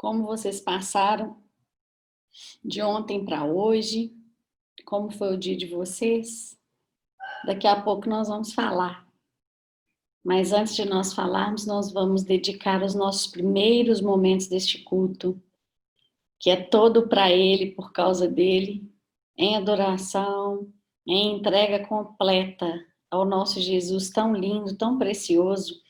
Como vocês passaram de ontem para hoje? Como foi o dia de vocês? Daqui a pouco nós vamos falar. Mas antes de nós falarmos, nós vamos dedicar os nossos primeiros momentos deste culto, que é todo para Ele, por causa dele, em adoração, em entrega completa ao nosso Jesus tão lindo, tão precioso,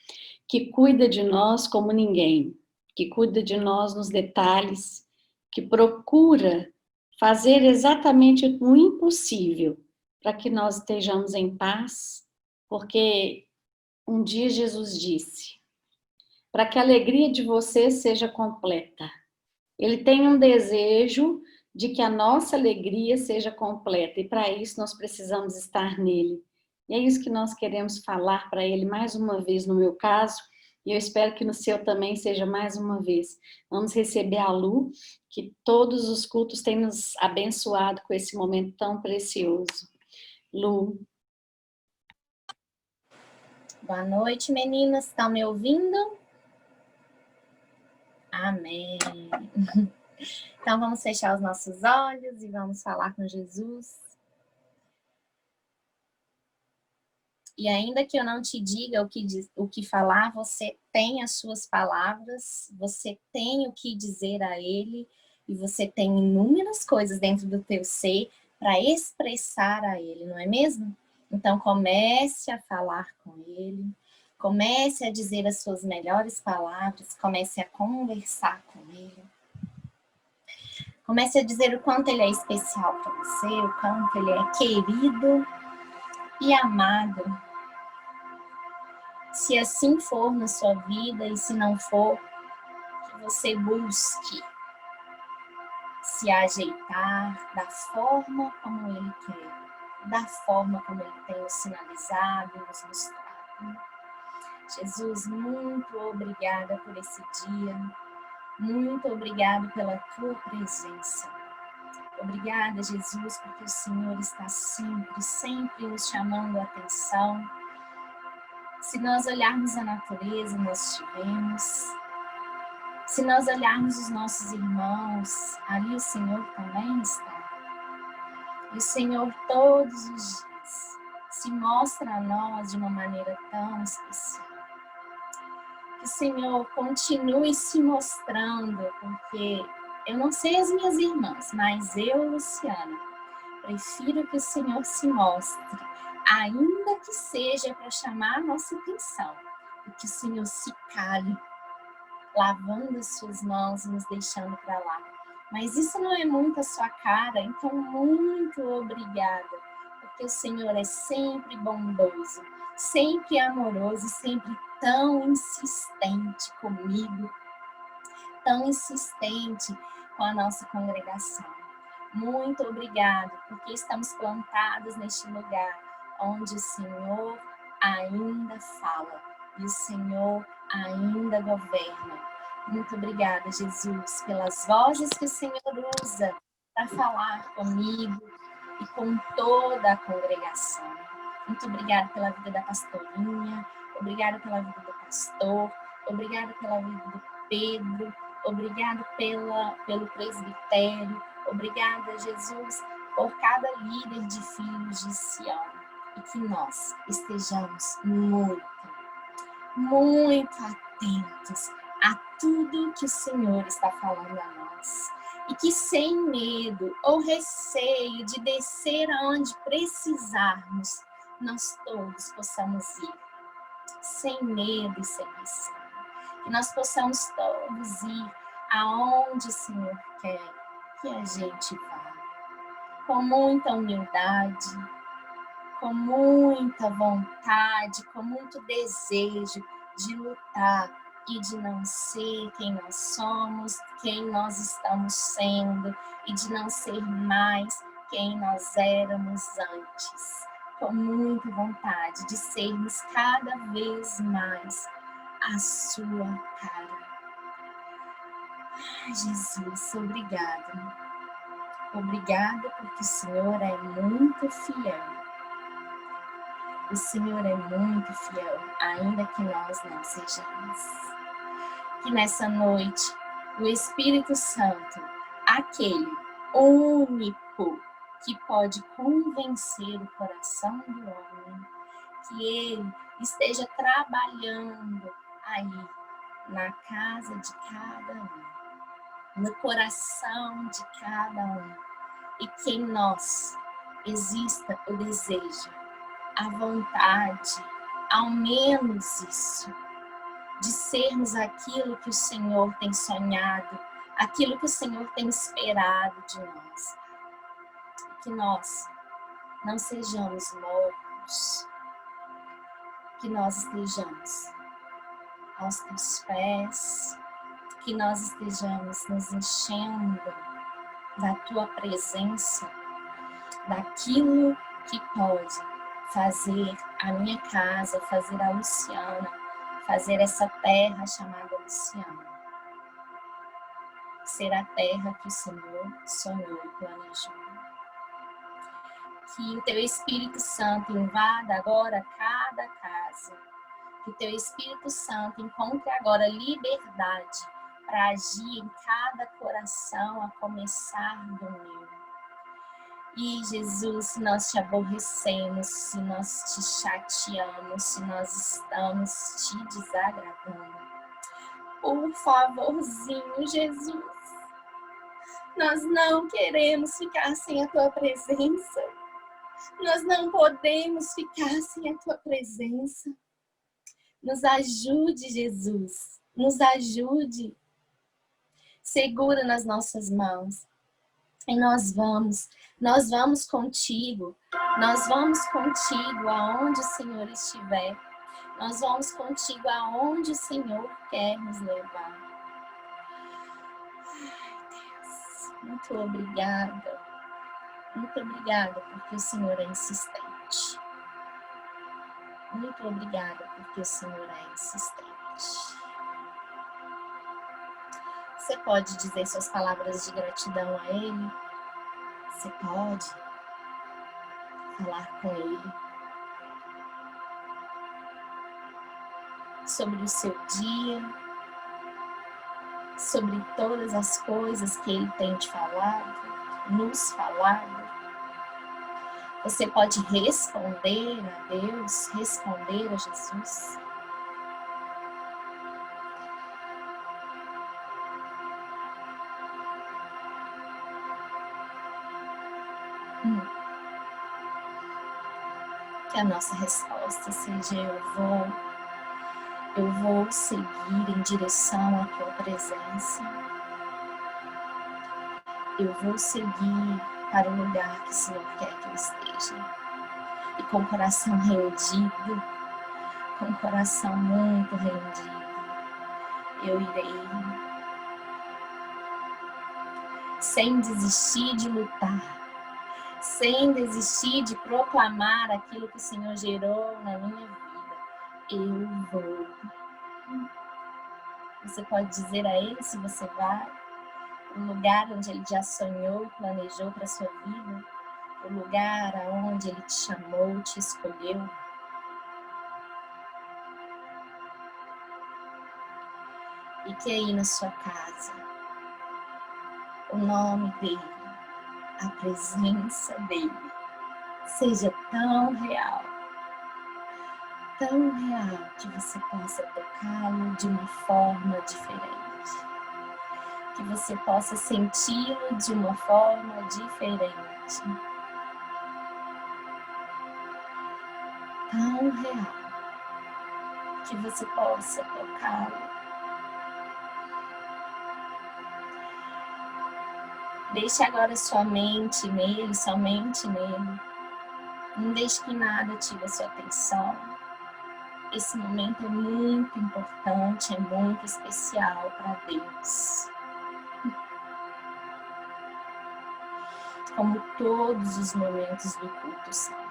que cuida de nós como ninguém, que cuida de nós nos detalhes, que procura fazer exatamente o impossível para que nós estejamos em paz, porque um dia Jesus disse: para que a alegria de vocês seja completa. Ele tem um desejo de que a nossa alegria seja completa, e para isso nós precisamos estar nele. E é isso que nós queremos falar para ele mais uma vez, no meu caso, e eu espero que no seu também seja mais uma vez. Vamos receber a Lu, que todos os cultos têm nos abençoado com esse momento tão precioso. Lu. Boa noite, meninas. Estão me ouvindo? Amém. Então, vamos fechar os nossos olhos e vamos falar com Jesus. E ainda que eu não te diga o que falar, você tem as suas palavras, você tem o que dizer a Ele, e você tem inúmeras coisas dentro do teu ser para expressar a Ele, não é mesmo? Então, comece a falar com Ele, comece a dizer as suas melhores palavras, comece a conversar com Ele. Comece a dizer o quanto Ele é especial para você, o quanto Ele é querido e amado. Se assim for na sua vida e se não for, que você busque se ajeitar da forma como Ele quer, da forma como Ele tem nos sinalizado e nos mostrado. Jesus, muito obrigada por esse dia, muito obrigada pela tua presença. Obrigada, Jesus, porque o Senhor está sempre, sempre nos chamando a atenção. Se nós olharmos a natureza, nós te vemos. Se nós olharmos os nossos irmãos, ali o Senhor também está. E o Senhor todos os dias se mostra a nós de uma maneira tão especial. Que o Senhor continue se mostrando, porque eu não sei as minhas irmãs, mas eu, Luciana, prefiro que o Senhor se mostre, ainda que seja para chamar a nossa atenção, e que o Senhor se cale, lavando as suas mãos e nos deixando para lá. Mas isso não é muito a sua cara, então muito obrigada, porque o Senhor é sempre bondoso, sempre amoroso, sempre tão insistente comigo, tão insistente com a nossa congregação. Muito obrigada, porque estamos plantados neste lugar onde o Senhor ainda fala e o Senhor ainda governa. Muito obrigada, Jesus, pelas vozes que o Senhor usa para falar comigo e com toda a congregação. Muito obrigada pela vida da pastorinha, obrigada pela vida do pastor, obrigada pela vida do Pedro, obrigada pelo presbitério, obrigada, Jesus, por cada líder de filhos de Sião, e que nós estejamos muito, muito atentos a tudo que o Senhor está falando a nós, e que sem medo ou receio de descer aonde precisarmos, nós todos possamos ir, sem medo e sem receio, que nós possamos todos ir aonde o Senhor quer que a gente vá, com muita humildade, com muita vontade, com muito desejo de lutar e de não ser quem nós somos, quem nós estamos sendo, e de não ser mais quem nós éramos antes. Com muita vontade de sermos cada vez mais a sua cara. Ai, Jesus, obrigada. Obrigada porque o Senhor é muito fiel. O Senhor é muito fiel, ainda que nós não sejamos. Que nessa noite O Espírito Santo, aquele único que pode convencer o coração do homem, que ele esteja trabalhando aí na casa de cada um, no coração de cada um, e que em nós exista o desejo, a vontade, ao menos isso, de sermos aquilo que o Senhor tem sonhado, aquilo que o Senhor tem esperado de nós. Que nós não sejamos mortos, que nós estejamos aos teus pés, que nós estejamos nos enchendo da tua presença, daquilo que pode fazer a minha casa, fazer a Luciana, fazer essa terra chamada Luciana, ser a terra que o Senhor sonhou e planejou. Que o teu Espírito Santo invada agora cada casa, que o teu Espírito Santo encontre agora liberdade para agir em cada coração, a começar do meu. E Jesus, se nós te aborrecemos, se nós te chateamos, se nós estamos te desagradando, por favorzinho, Jesus, nós não queremos ficar sem a tua presença. Nós não podemos ficar sem a tua presença. Nos ajude, Jesus. Nos ajude. Segura nas nossas mãos. E nós vamos contigo. Nós vamos contigo aonde o Senhor estiver. Nós vamos contigo aonde o Senhor quer nos levar. Ai, Deus, muito obrigada. Muito obrigada porque o Senhor é insistente. Muito obrigada porque o Senhor é insistente. Você pode dizer suas palavras de gratidão a Ele? Você pode falar com Ele sobre o seu dia, sobre todas as coisas que Ele tem te falado, nos falado. Você pode responder a Deus, responder a Jesus. Que a nossa resposta seja: eu vou seguir em direção à tua presença. Eu vou seguir para o lugar que o Senhor quer que eu esteja. E com o coração rendido, com o coração muito rendido, eu irei, sem desistir de lutar, sem desistir de proclamar aquilo que o Senhor gerou na minha vida. Eu vou. Você pode dizer a Ele se você vai, o lugar onde Ele já sonhou, planejou para a sua vida, o lugar aonde Ele te chamou, te escolheu. E que aí na sua casa, o nome dEle, a presença dEle, seja tão real que você possa tocá-lo de uma forma diferente, que você possa senti-lo de uma forma diferente, tão real, que você possa tocá-lo. Deixe agora sua mente nele, somente nele. Não deixe que nada tire a sua atenção. Esse momento é muito importante, é muito especial para Deus. Como todos os momentos do culto são.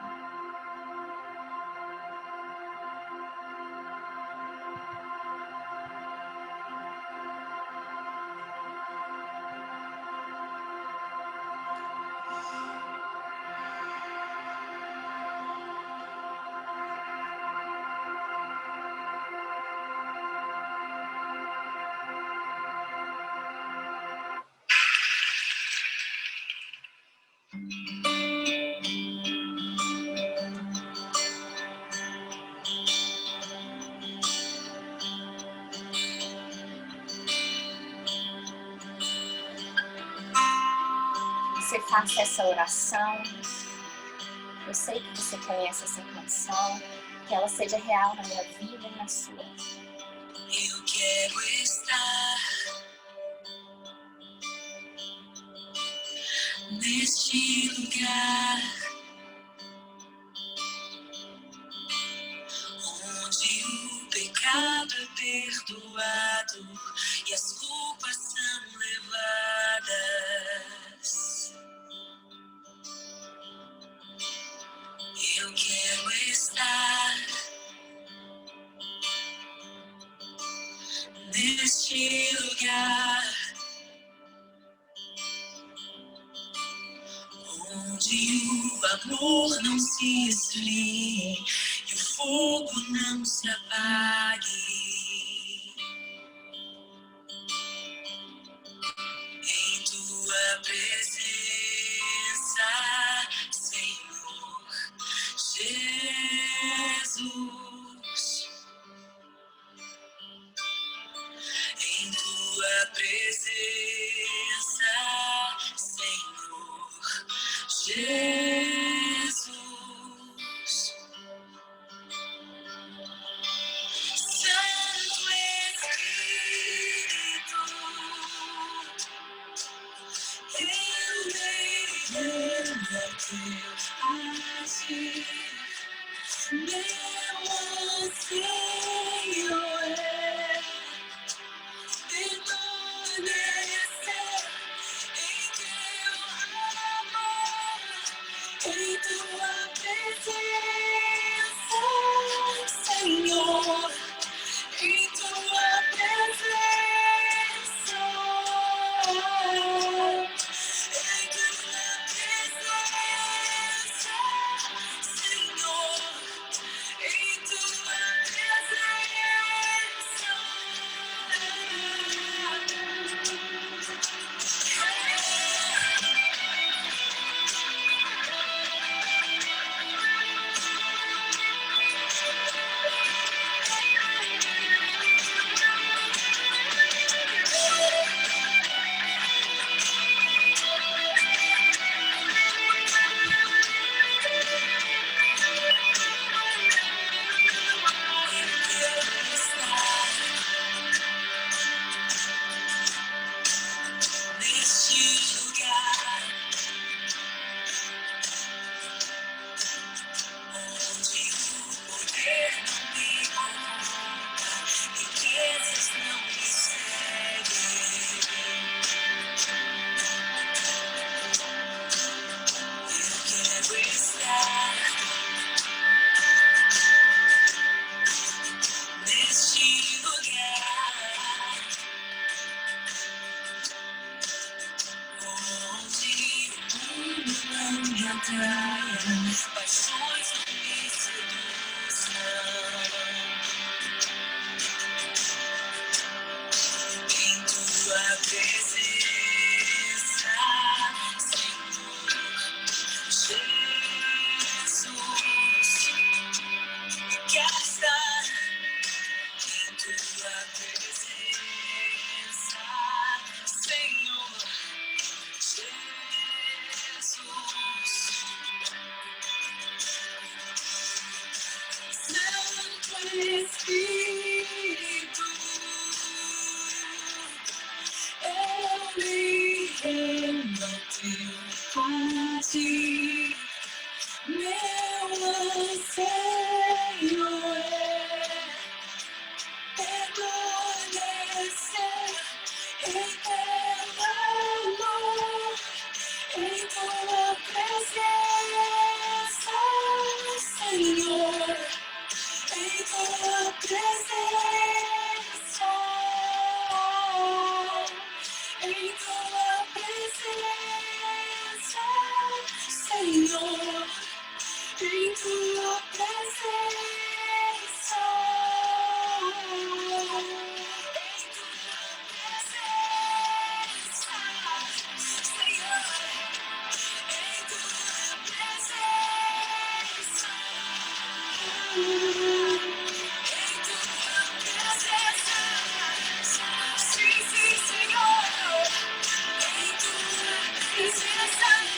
você faça essa oração. Eu sei que você conhece essa canção, que ela seja real na minha vida e na sua. Eu quero estar neste lugar onde o pecado é perdoado e as culpas são levadas. Eu quero estar neste lugar onde o amor não se esfrie e o fogo não se apague. Em tua presença, Senhor Jesus. Em tua presença, Senhor Jesus. Santo Espírito, eu venho a teu agir. Meu anseio é permanecer em teu amor, em tua presença, Senhor, em tua presença, em tua presença, Senhor, em tua neste lugar onde o poder não me corrompa, riquezas não me seguem. Eu quero estar neste lugar onde o mundo não me atraia, paixões não me seduzam. Em tua presença, Senhor Jesus, quero estar em tua presença, Senhor Jesus. Santo Espírito, eu me rendo ao teu agir. Meu anseio é permanecer em teu amor, em tua presença, Senhor, em tua presença, em tua presença, Senhor, em tua presença, Sim, sim, Senhor, em tua presença.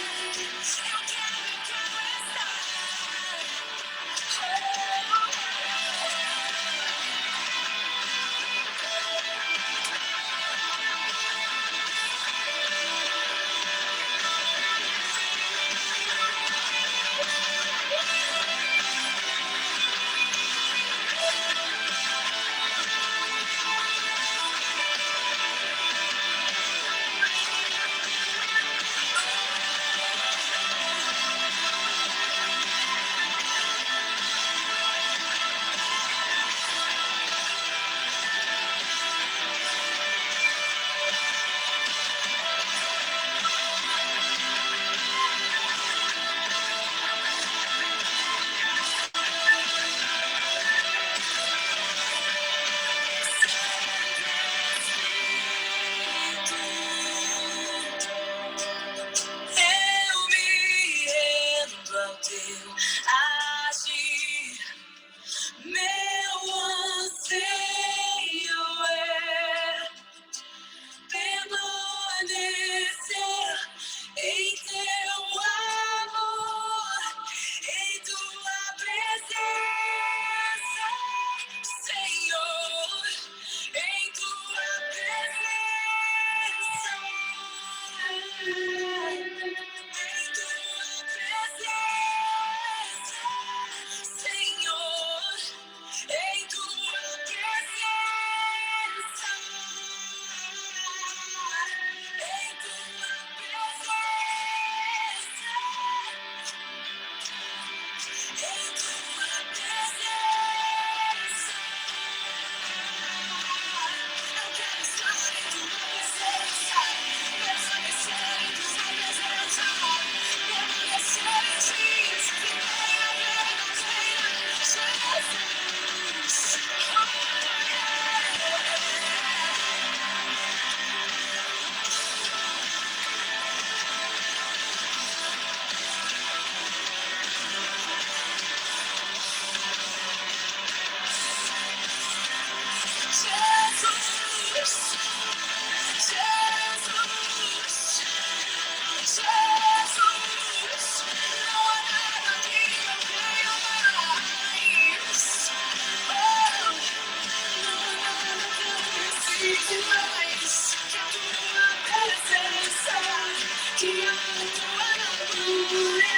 que a tua glória.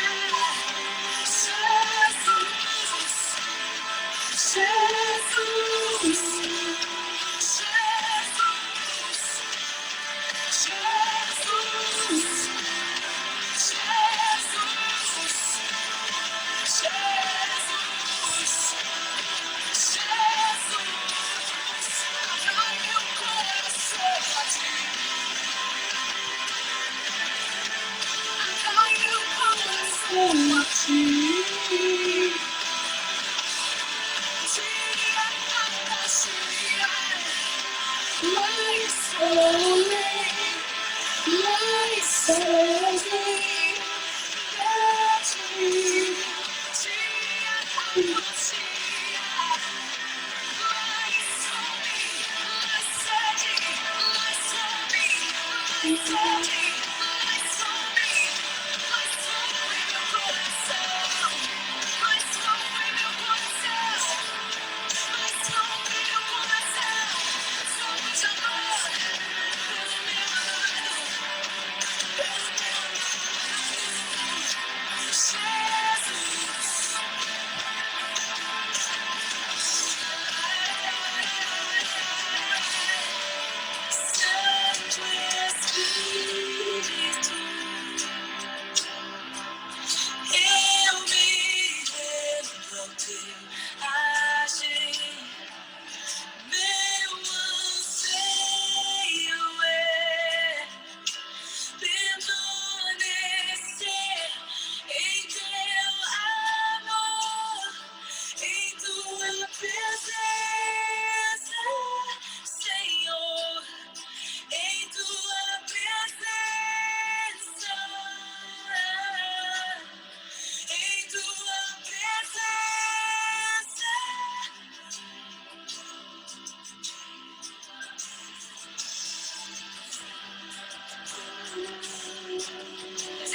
Jesus,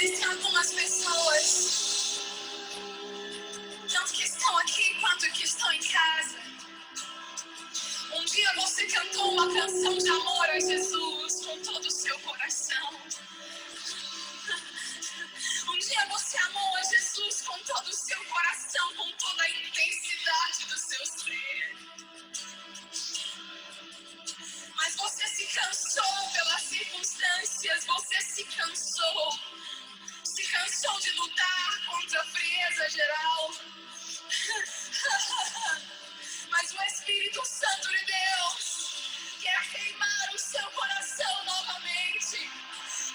existem algumas pessoas, tanto que estão aqui quanto que estão em casa. Um dia você cantou uma canção de amor a Jesus com todo o seu coração. Um dia você amou a Jesus com todo o seu coração, com toda a intensidade do seu ser. Mas você se cansou pelas circunstâncias, você se cansou de lutar contra a frieza geral. Mas o Espírito Santo de Deus quer queimar o seu coração novamente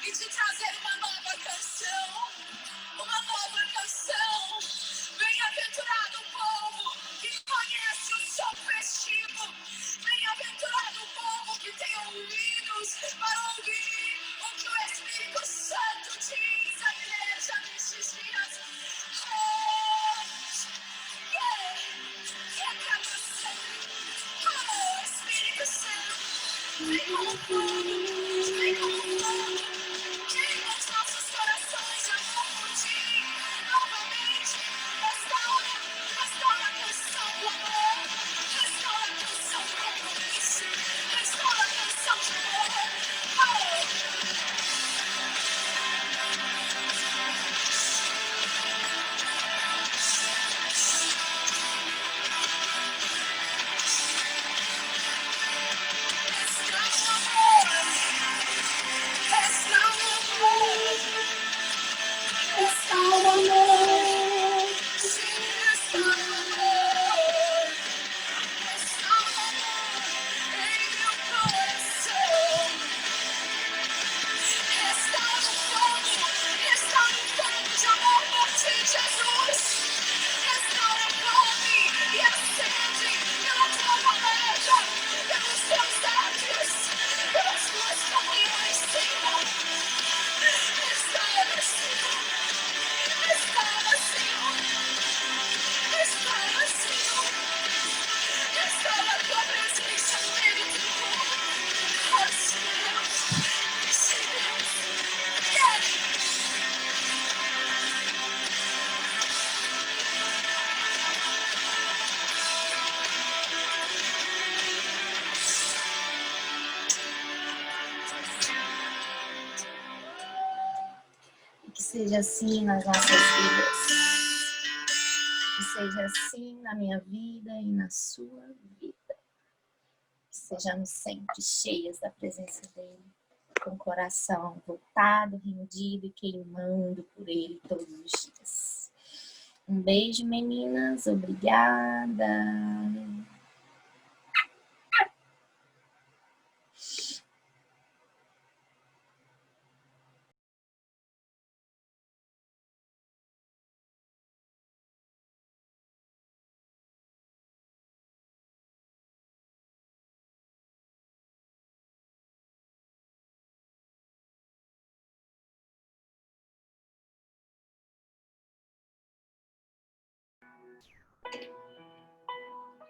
e te trazer uma nova canção. Uma nova canção. Bem-aventurado o povo que conhece o som festivo. Bem-aventurado o povo que tem ouvidos para ouvir. seja assim nas nossas vidas. Que seja assim na minha vida e na sua vida. Que sejamos sempre cheias da presença dele, com o coração voltado, rendido e queimando por ele todos os dias. Um beijo, meninas. Obrigada.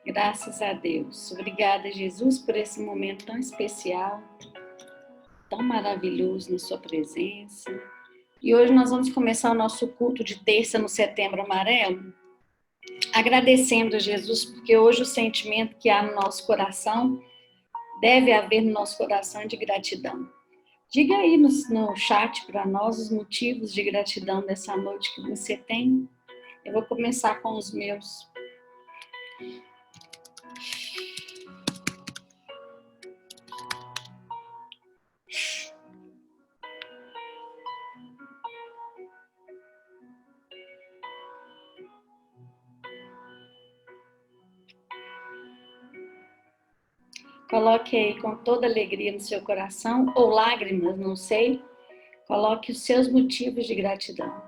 Graças a Deus. Obrigada, Jesus, por esse momento tão especial, tão maravilhoso na sua presença. E hoje nós vamos começar o nosso culto de terça no Setembro Amarelo, agradecendo a Jesus, porque hoje o sentimento que há no nosso coração, deve haver no nosso coração de gratidão. Diga aí no chat para nós os motivos de gratidão dessa noite que você tem. Eu vou começar com os meus. Coloque aí com toda alegria no seu coração, ou lágrimas, não sei. Coloque os seus motivos de gratidão.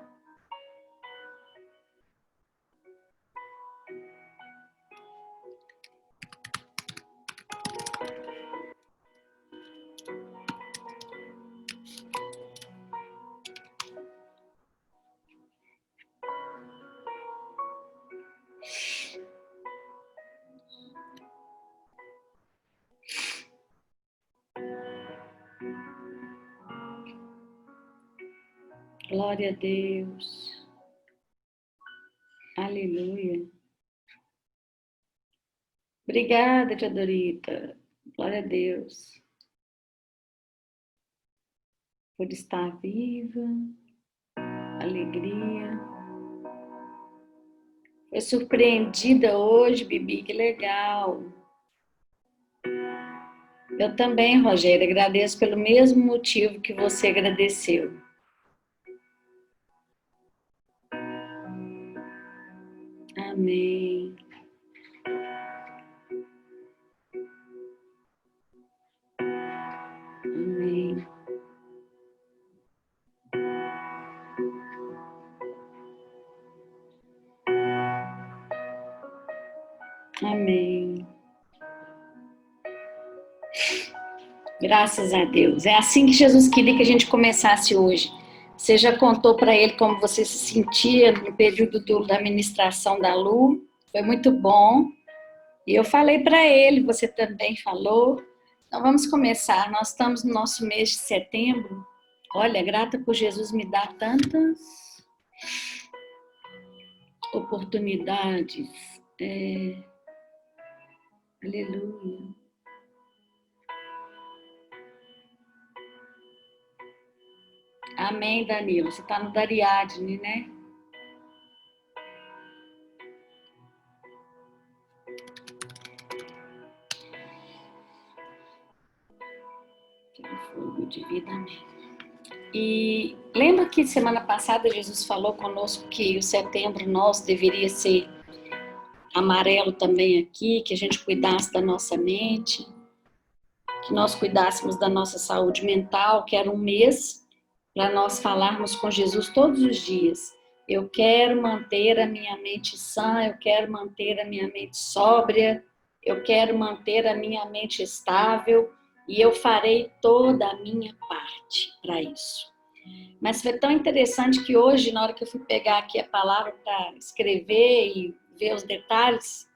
Glória a Deus. Aleluia. Obrigada, tia Dorita. Glória a Deus. Por estar viva. Alegria. Foi surpreendida hoje, Bibi, que legal. Eu também, Rogério, agradeço pelo mesmo motivo que você agradeceu. Amém. Amém. Amém. Graças a Deus. É assim que Jesus queria que a gente começasse hoje. Você já contou para ele como você se sentia no período da ministração da Lu. Foi muito bom. E eu falei para ele, você também falou. Então vamos começar. Nós estamos no nosso mês de setembro. Olha, grata por Jesus me dar tantas oportunidades. Aleluia. Amém, Danilo. Você está no Dariadne, né? Fogo de vida, amém. E lembra que semana passada Jesus falou conosco que o setembro nosso deveria ser amarelo também aqui, que a gente cuidasse da nossa mente, que nós cuidássemos da nossa saúde mental, que era um mês para nós falarmos com Jesus todos os dias. Eu quero manter a minha mente sã, eu quero manter a minha mente sóbria, eu quero manter a minha mente estável e eu farei toda a minha parte para isso. Mas foi tão interessante que hoje, na hora que eu fui pegar aqui a palavra para escrever e ver os detalhes,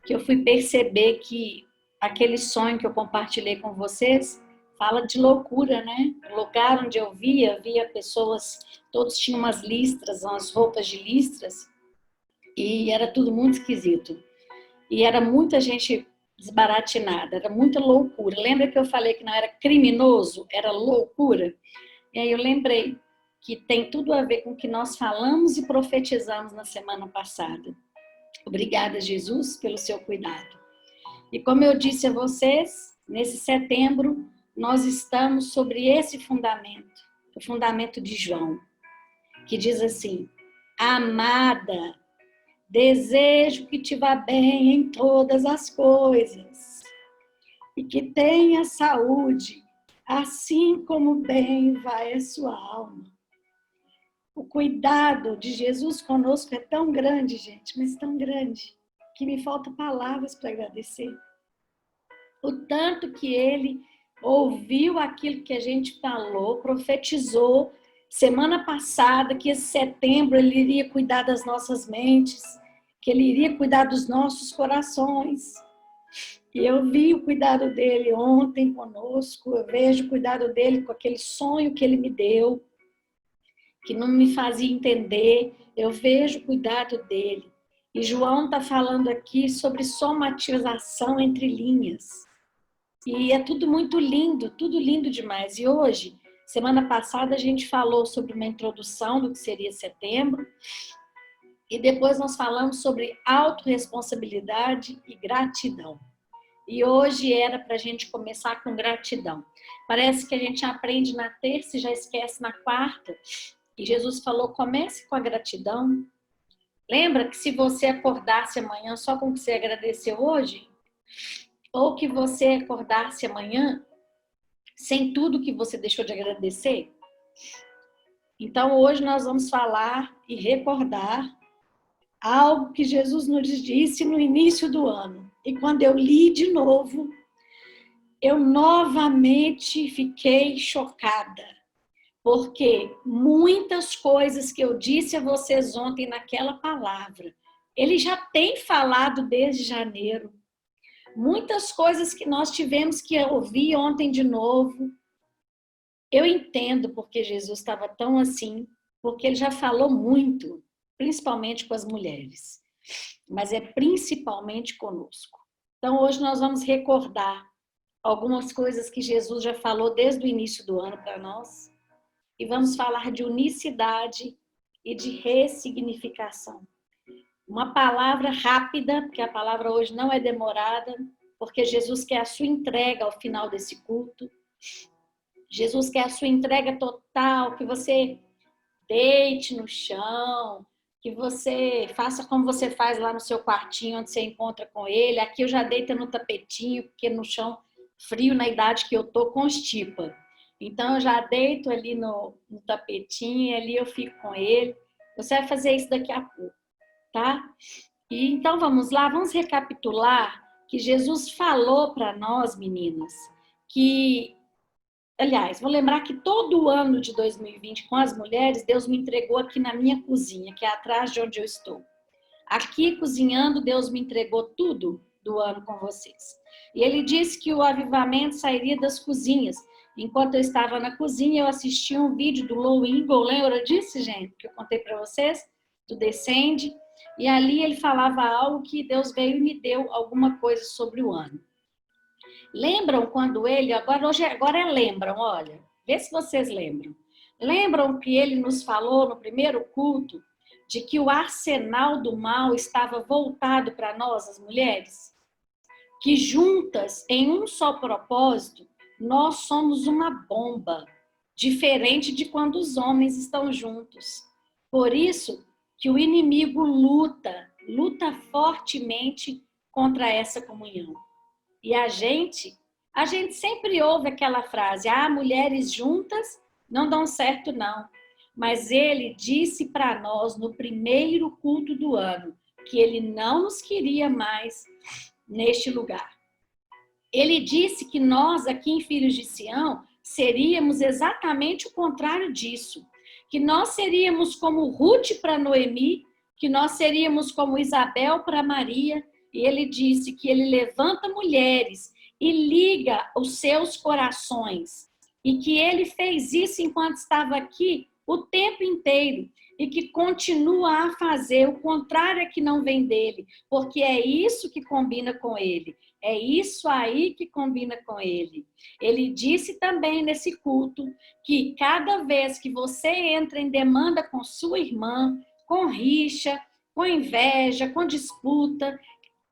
que eu fui perceber que aquele sonho que eu compartilhei com vocês fala de loucura, né? O lugar onde eu via pessoas, todos tinham umas listras, umas roupas de listras, e era tudo muito esquisito. E era muita gente desbaratinada, era muita loucura. Lembra que eu falei que não era criminoso, era loucura? E aí eu lembrei que tem tudo a ver com o que nós falamos e profetizamos na semana passada. Obrigada, Jesus, pelo seu cuidado. E como eu disse a vocês, nesse setembro, nós estamos sobre esse fundamento, o fundamento de João, que diz assim: amada, desejo que te vá bem em todas as coisas e que tenha saúde, assim como bem vai a sua alma. O cuidado de Jesus conosco é tão grande, gente, mas tão grande, que me faltam palavras para agradecer. O tanto que ele ouviu aquilo que a gente falou, profetizou semana passada, que esse setembro ele iria cuidar das nossas mentes, que ele iria cuidar dos nossos corações. E eu vi o cuidado dele ontem conosco, eu vejo o cuidado dele com aquele sonho que ele me deu, que não me fazia entender, eu vejo o cuidado dele. E João está falando aqui sobre somatização entre linhas. E é tudo muito lindo, tudo lindo demais. E hoje, semana passada, a gente falou sobre uma introdução do que seria setembro. E depois nós falamos sobre autorresponsabilidade e gratidão. E hoje era para a gente começar com gratidão. Parece que a gente aprende na terça e já esquece na quarta. E Jesus falou, comece com a gratidão. Lembra que se você acordasse amanhã só com o que você agradeceu hoje, ou que você acordasse amanhã sem tudo que você deixou de agradecer? Então hoje nós vamos falar e recordar algo que Jesus nos disse no início do ano. E quando eu li de novo, eu novamente fiquei chocada. Porque muitas coisas que eu disse a vocês ontem naquela palavra, ele já tem falado desde janeiro. Muitas coisas que nós tivemos que ouvir ontem de novo. Eu entendo porque Jesus estava tão assim, porque ele já falou muito, principalmente com as mulheres, mas é principalmente conosco. Então hoje nós vamos recordar algumas coisas que Jesus já falou desde o início do ano para nós. E vamos falar de unicidade e de ressignificação. Uma palavra rápida, porque a palavra hoje não é demorada, porque Jesus quer a sua entrega ao final desse culto. Jesus quer a sua entrega total, que você deite no chão, que você faça como você faz lá no seu quartinho, onde você encontra com ele. Aqui eu já deito no tapetinho, porque no chão frio, na idade que eu tô, constipa. Então, eu já deito ali no tapetinho e ali eu fico com ele. Você vai fazer isso daqui a pouco, tá? E então, vamos lá, vamos recapitular que Jesus falou para nós, meninas, que, aliás, vou lembrar que todo o ano de 2020 com as mulheres, Deus me entregou aqui na minha cozinha, que é atrás de onde eu estou. Aqui, cozinhando, Deus me entregou tudo do ano com vocês. E ele disse que o avivamento sairia das cozinhas. Enquanto eu estava na cozinha, eu assisti um vídeo do Low Eagle, lembra disso, gente? Que eu contei para vocês, do Descende. E ali ele falava algo que Deus veio e me deu alguma coisa sobre o ano. Lembram quando ele, agora lembram, olha, vê se vocês lembram. Lembram que ele nos falou no primeiro culto de que o arsenal do mal estava voltado para nós, as mulheres? Que juntas, em um só propósito, nós somos uma bomba, diferente de quando os homens estão juntos. Por isso que o inimigo luta fortemente contra essa comunhão. E a gente sempre ouve aquela frase, mulheres juntas não dão certo não. Mas ele disse para nós no primeiro culto do ano que ele não nos queria mais neste lugar. Ele disse que nós, aqui em Filhos de Sião, seríamos exatamente o contrário disso. Que nós seríamos como Ruth para Noemi, que nós seríamos como Isabel para Maria. E ele disse que ele levanta mulheres e liga os seus corações. E que ele fez isso enquanto estava aqui o tempo inteiro. E que continua a fazer, o contrário é que não vem dele, porque é isso que combina com ele. É isso aí que combina com ele. Ele disse também nesse culto que cada vez que você entra em demanda com sua irmã, com rixa, com inveja, com disputa,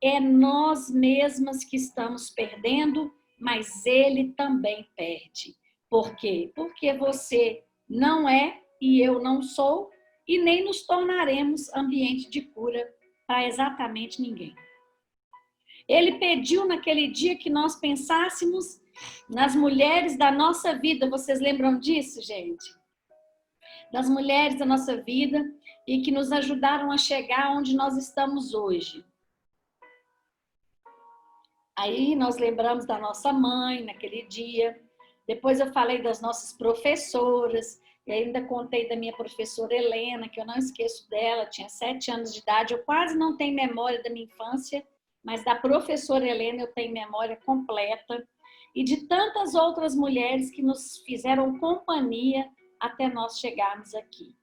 é nós mesmas que estamos perdendo, mas ele também perde. Por quê? Porque você não é e eu não sou, e nem nos tornaremos ambiente de cura para exatamente ninguém. Ele pediu naquele dia que nós pensássemos nas mulheres da nossa vida. Vocês lembram disso, gente? Das mulheres da nossa vida e que nos ajudaram a chegar onde nós estamos hoje. Aí nós lembramos da nossa mãe naquele dia. Depois eu falei das nossas professoras. E ainda contei da minha professora Helena, que eu não esqueço dela, tinha 7 anos de idade. Eu quase não tenho memória da minha infância, mas da professora Helena eu tenho memória completa. E de tantas outras mulheres que nos fizeram companhia até nós chegarmos aqui.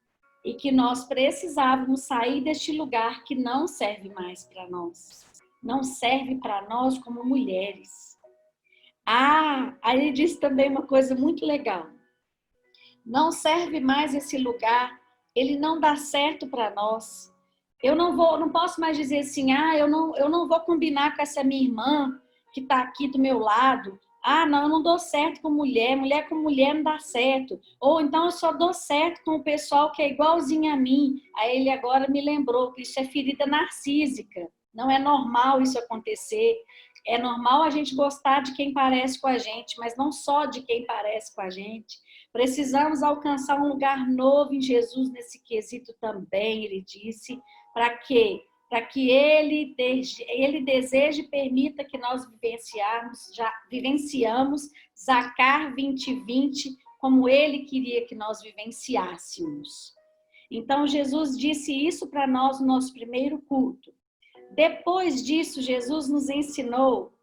E que nós precisávamos sair deste lugar que não serve mais para nós. Não serve para nós como mulheres. Aí ele disse também uma coisa muito legal. Não serve mais esse lugar, ele não dá certo para nós. Eu não posso mais dizer assim, eu não vou combinar com essa minha irmã que está aqui do meu lado. Não, eu não dou certo com mulher com mulher não dá certo. Ou então eu só dou certo com o pessoal que é igualzinho a mim. Aí ele agora me lembrou que isso é ferida narcísica. Não é normal isso acontecer. É normal a gente gostar de quem parece com a gente, mas não só de quem parece com a gente. Precisamos alcançar um lugar novo em Jesus nesse quesito também, ele disse. Para quê? Para que ele deseje e permita que nós vivenciamos Zacar 2020 como ele queria que nós vivenciássemos. Então, Jesus disse isso para nós no nosso primeiro culto. Depois disso, Jesus nos ensinou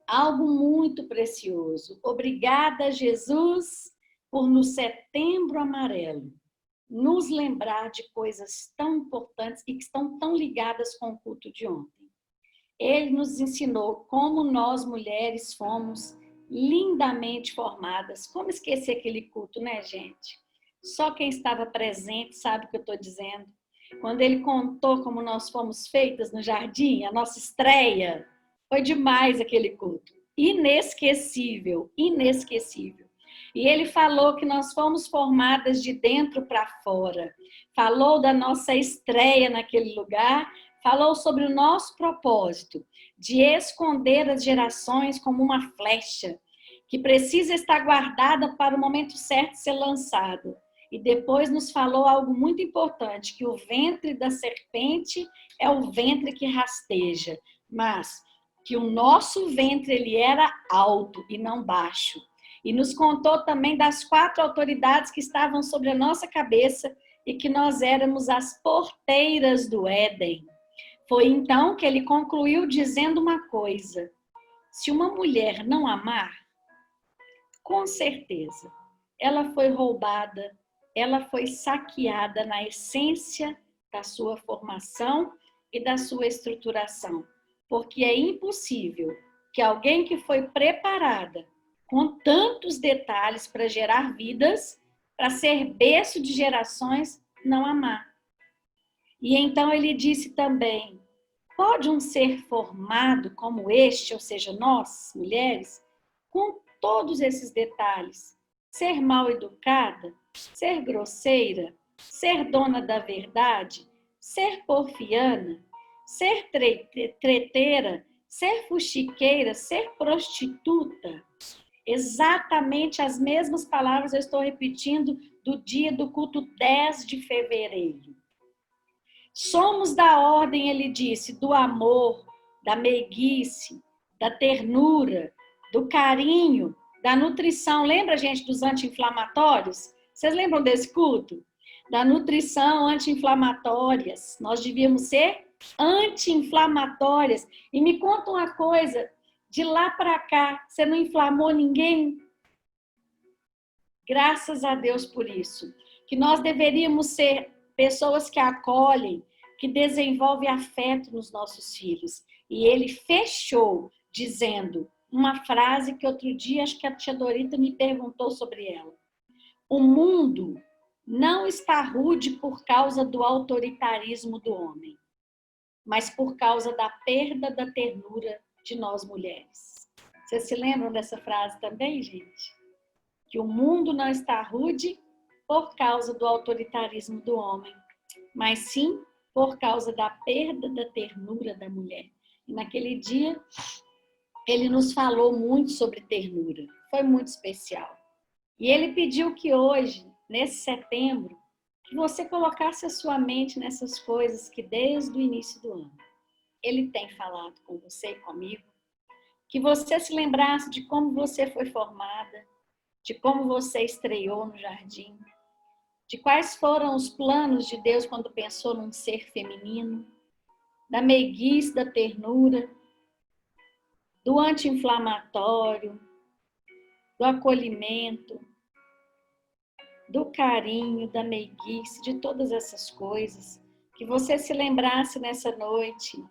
algo muito precioso. Obrigada, Jesus, por no Setembro Amarelo nos lembrar de coisas tão importantes e que estão tão ligadas com o culto de ontem. Ele nos ensinou como nós, mulheres, fomos lindamente formadas. Como esquecer aquele culto, né, gente? Só quem estava presente sabe o que eu estou dizendo. Quando ele contou como nós fomos feitas no jardim, a nossa estreia, foi demais aquele culto. Inesquecível, inesquecível. E ele falou que nós fomos formadas de dentro para fora. Falou da nossa estreia naquele lugar, falou sobre o nosso propósito de esconder as gerações como uma flecha que precisa estar guardada para o momento certo ser lançada. E depois nos falou algo muito importante, que o ventre da serpente é o ventre que rasteja, mas que o nosso ventre ele era alto e não baixo. E nos contou também das 4 autoridades que estavam sobre a nossa cabeça e que nós éramos as porteiras do Éden. Foi então que ele concluiu dizendo uma coisa: se uma mulher não amar, com certeza, ela foi roubada, ela foi saqueada na essência da sua formação e da sua estruturação. Porque é impossível que alguém que foi preparada com tantos detalhes para gerar vidas, para ser berço de gerações, não amar. E então ele disse também, pode um ser formado como este, ou seja, nós, mulheres, com todos esses detalhes, ser mal educada, ser grosseira, ser dona da verdade, ser porfiana, ser treteira, ser fuxiqueira, ser prostituta? Exatamente as mesmas palavras eu estou repetindo do dia do culto 10 de fevereiro. Somos da ordem, ele disse, do amor, da meiguice, da ternura, do carinho, da nutrição. Lembra, gente, dos anti-inflamatórios? Vocês lembram desse culto? Da nutrição anti-inflamatórias. Nós devíamos ser anti-inflamatórias. E me conta uma coisa, de lá para cá, você não inflamou ninguém? Graças a Deus por isso. Que nós deveríamos ser pessoas que acolhem, que desenvolvem afeto nos nossos filhos. E ele fechou dizendo uma frase que outro dia acho que a tia Dorita me perguntou sobre ela. O mundo não está rude por causa do autoritarismo do homem, mas por causa da perda da ternura de nós mulheres. Vocês se lembram dessa frase também, gente? Que o mundo não está rude por causa do autoritarismo do homem, mas sim por causa da perda da ternura da mulher. E naquele dia, ele nos falou muito sobre ternura. Foi muito especial. E ele pediu que hoje, nesse setembro, que você colocasse a sua mente nessas coisas que desde o início do ano ele tem falado com você e comigo. Que você se lembrasse de como você foi formada, de como você estreou no jardim, de quais foram os planos de Deus quando pensou num ser feminino, da meiguice, da ternura, do anti-inflamatório, do acolhimento, do carinho, da meiguice, de todas essas coisas. Que você se lembrasse nessa noite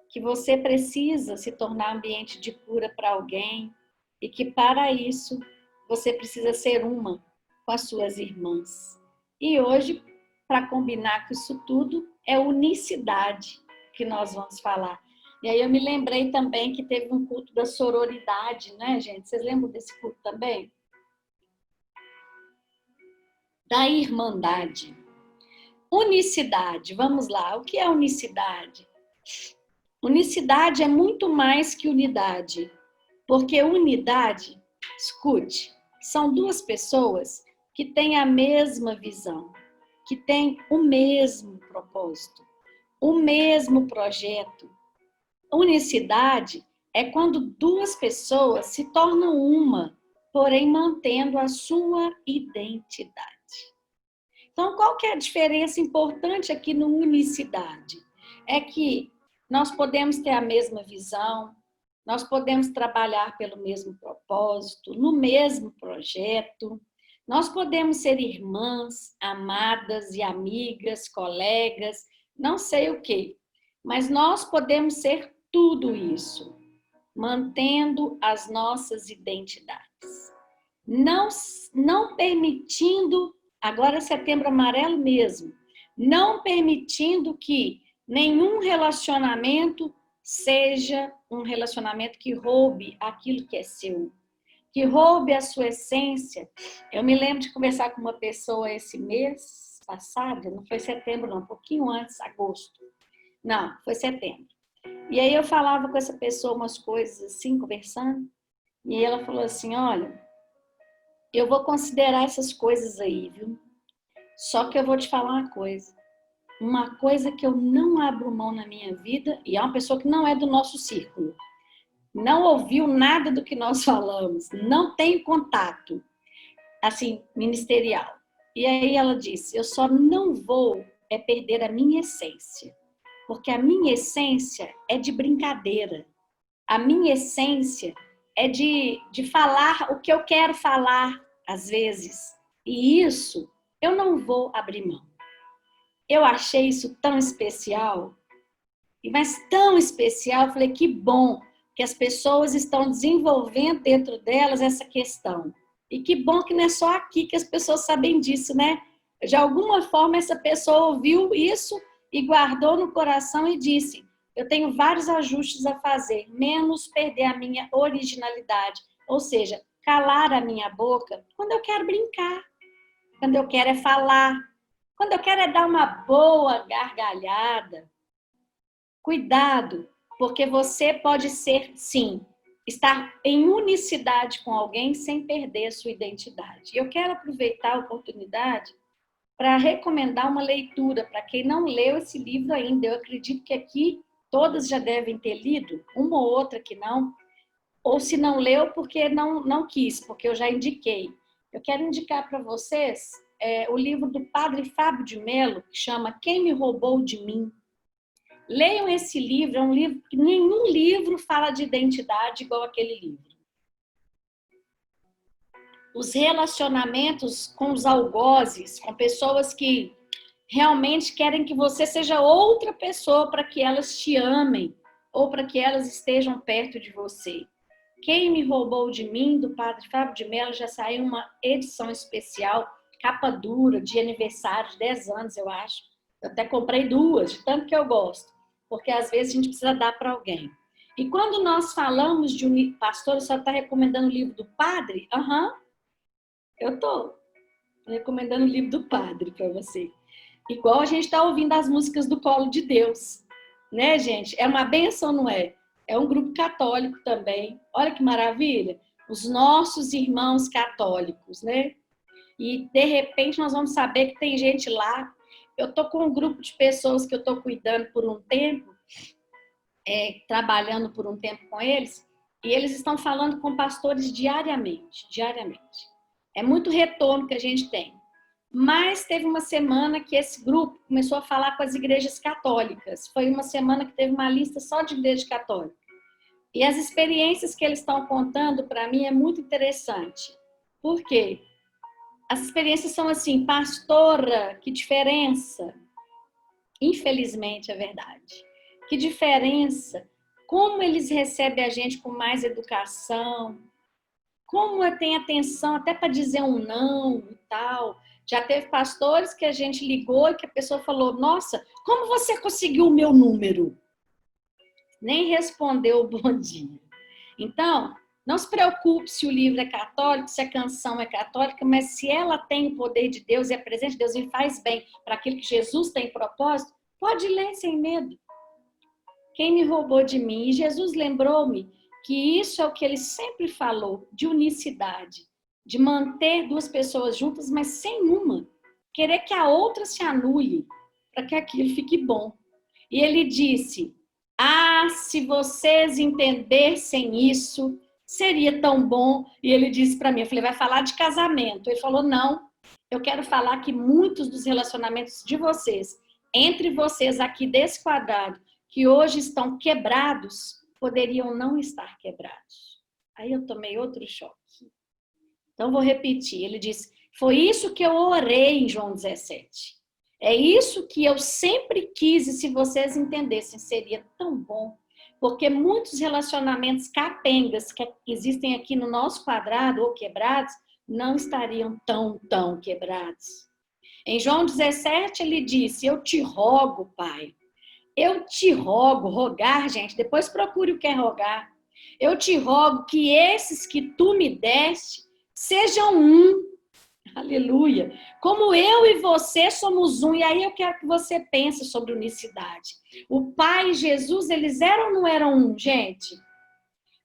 que você precisa se tornar ambiente de cura para alguém e que para isso você precisa ser uma com as suas irmãs. E hoje, para combinar com isso tudo, é unicidade que nós vamos falar. E aí eu me lembrei também que teve um culto da sororidade, né, gente? Vocês lembram desse culto também? Da irmandade. Unicidade, vamos lá. O que é unicidade? Unicidade é muito mais que unidade, porque unidade, escute, são duas pessoas que têm a mesma visão, que têm o mesmo propósito, o mesmo projeto. Unicidade é quando duas pessoas se tornam uma, porém mantendo a sua identidade. Então, qual que é a diferença importante aqui no unicidade? É que nós podemos ter a mesma visão, nós podemos trabalhar pelo mesmo propósito, no mesmo projeto, nós podemos ser irmãs, amadas e amigas, colegas, não sei o quê, mas nós podemos ser tudo isso, mantendo as nossas identidades. Não permitindo, agora é Setembro Amarelo mesmo, não permitindo que nenhum relacionamento seja um relacionamento que roube aquilo que é seu, que roube a sua essência. Eu me lembro de conversar com uma pessoa esse mês passado, não foi setembro não, um pouquinho antes, agosto. Não, foi setembro. E aí eu falava com essa pessoa umas coisas assim, conversando, e ela falou assim, olha, eu vou considerar essas coisas aí, viu? Só que eu vou te falar uma coisa que eu não abro mão na minha vida, e é uma pessoa que não é do nosso círculo, não ouviu nada do que nós falamos, não tem contato, assim, ministerial. E aí ela disse, eu só não vou perder a minha essência, porque a minha essência é de brincadeira, a minha essência é de falar o que eu quero falar, às vezes, e isso eu não vou abrir mão. Eu achei isso tão especial, mas tão especial, eu falei, que bom que as pessoas estão desenvolvendo dentro delas essa questão. E que bom que não é só aqui que as pessoas sabem disso, né? De alguma forma, essa pessoa ouviu isso e guardou no coração e disse, eu tenho vários ajustes a fazer, menos perder a minha originalidade. Ou seja, calar a minha boca quando eu quero brincar, quando eu quero falar, quando eu quero dar uma boa gargalhada. Cuidado, porque você pode ser, sim, estar em unicidade com alguém sem perder a sua identidade. Eu quero aproveitar a oportunidade para recomendar uma leitura para quem não leu esse livro ainda. Eu acredito que aqui todas já devem ter lido, uma ou outra que não, ou se não leu porque não quis, porque eu já indiquei. Eu quero indicar para vocês o livro do Padre Fábio de Mello, que chama Quem Me Roubou de Mim. Leiam esse livro, é um livro que nenhum livro fala de identidade igual aquele livro. Os relacionamentos com os algozes, com pessoas que realmente querem que você seja outra pessoa para que elas te amem. ou para que elas estejam perto de você. Quem me roubou de mim, do Padre Fábio de Mello, já saiu uma edição especial, capa dura, de aniversário, de 10 anos, eu acho. Eu até comprei 2, de tanto que eu gosto, porque às vezes a gente precisa dar para alguém. E quando nós falamos de um pastor, só está recomendando o livro do padre? Eu estou recomendando o livro do padre para você. Igual a gente está ouvindo as músicas do Colo de Deus, né, gente? É uma bênção, não é? É um grupo católico também. Olha que maravilha! Os nossos irmãos católicos, né? E, de repente, nós vamos saber que tem gente lá. Eu estou com um grupo de pessoas que eu estou cuidando por um tempo, trabalhando por um tempo com eles, e eles estão falando com pastores diariamente. É muito retorno que a gente tem. Mas teve uma semana que esse grupo começou a falar com as igrejas católicas. Foi uma semana que teve uma lista só de igreja católica. E as experiências que eles estão contando, para mim, é muito interessante. Por quê? As experiências são assim, pastora, que diferença. Infelizmente, é verdade. Que diferença. Como eles recebem a gente com mais educação. Como tem atenção até para dizer um não e tal. Já teve pastores que a gente ligou e que a pessoa falou, nossa, como você conseguiu o meu número? Nem respondeu o bom dia. Então, não se preocupe se o livro é católico, se a canção é católica, mas se ela tem o poder de Deus e a presença de Deus e faz bem para aquilo que Jesus tem propósito, pode ler sem medo. Quem me roubou de mim? E Jesus lembrou-me que isso é o que ele sempre falou, de unicidade, de manter 2 pessoas juntas, mas sem uma. Querer que a outra se anule, para que aquilo fique bom. E ele disse, se vocês entendessem isso, seria tão bom. E ele disse para mim, eu falei, vai falar de casamento. Ele falou, não, eu quero falar que muitos dos relacionamentos de vocês, entre vocês aqui desse quadrado, que hoje estão quebrados, poderiam não estar quebrados. Aí eu tomei outro choque. Então, vou repetir. Ele disse, foi isso que eu orei em João 17. É isso que eu sempre quis, e se vocês entendessem, seria tão bom. Porque muitos relacionamentos capengas que existem aqui no nosso quadrado, ou quebrados, não estariam tão quebrados. Em João 17, ele disse, eu te rogo, Pai. Eu te rogo, rogar, gente, depois procure o que é rogar. Eu te rogo que esses que tu me deste sejam um. Aleluia. Como eu e você somos um. E aí eu quero que você pense sobre unicidade. O Pai e Jesus, eles eram ou não eram um, gente?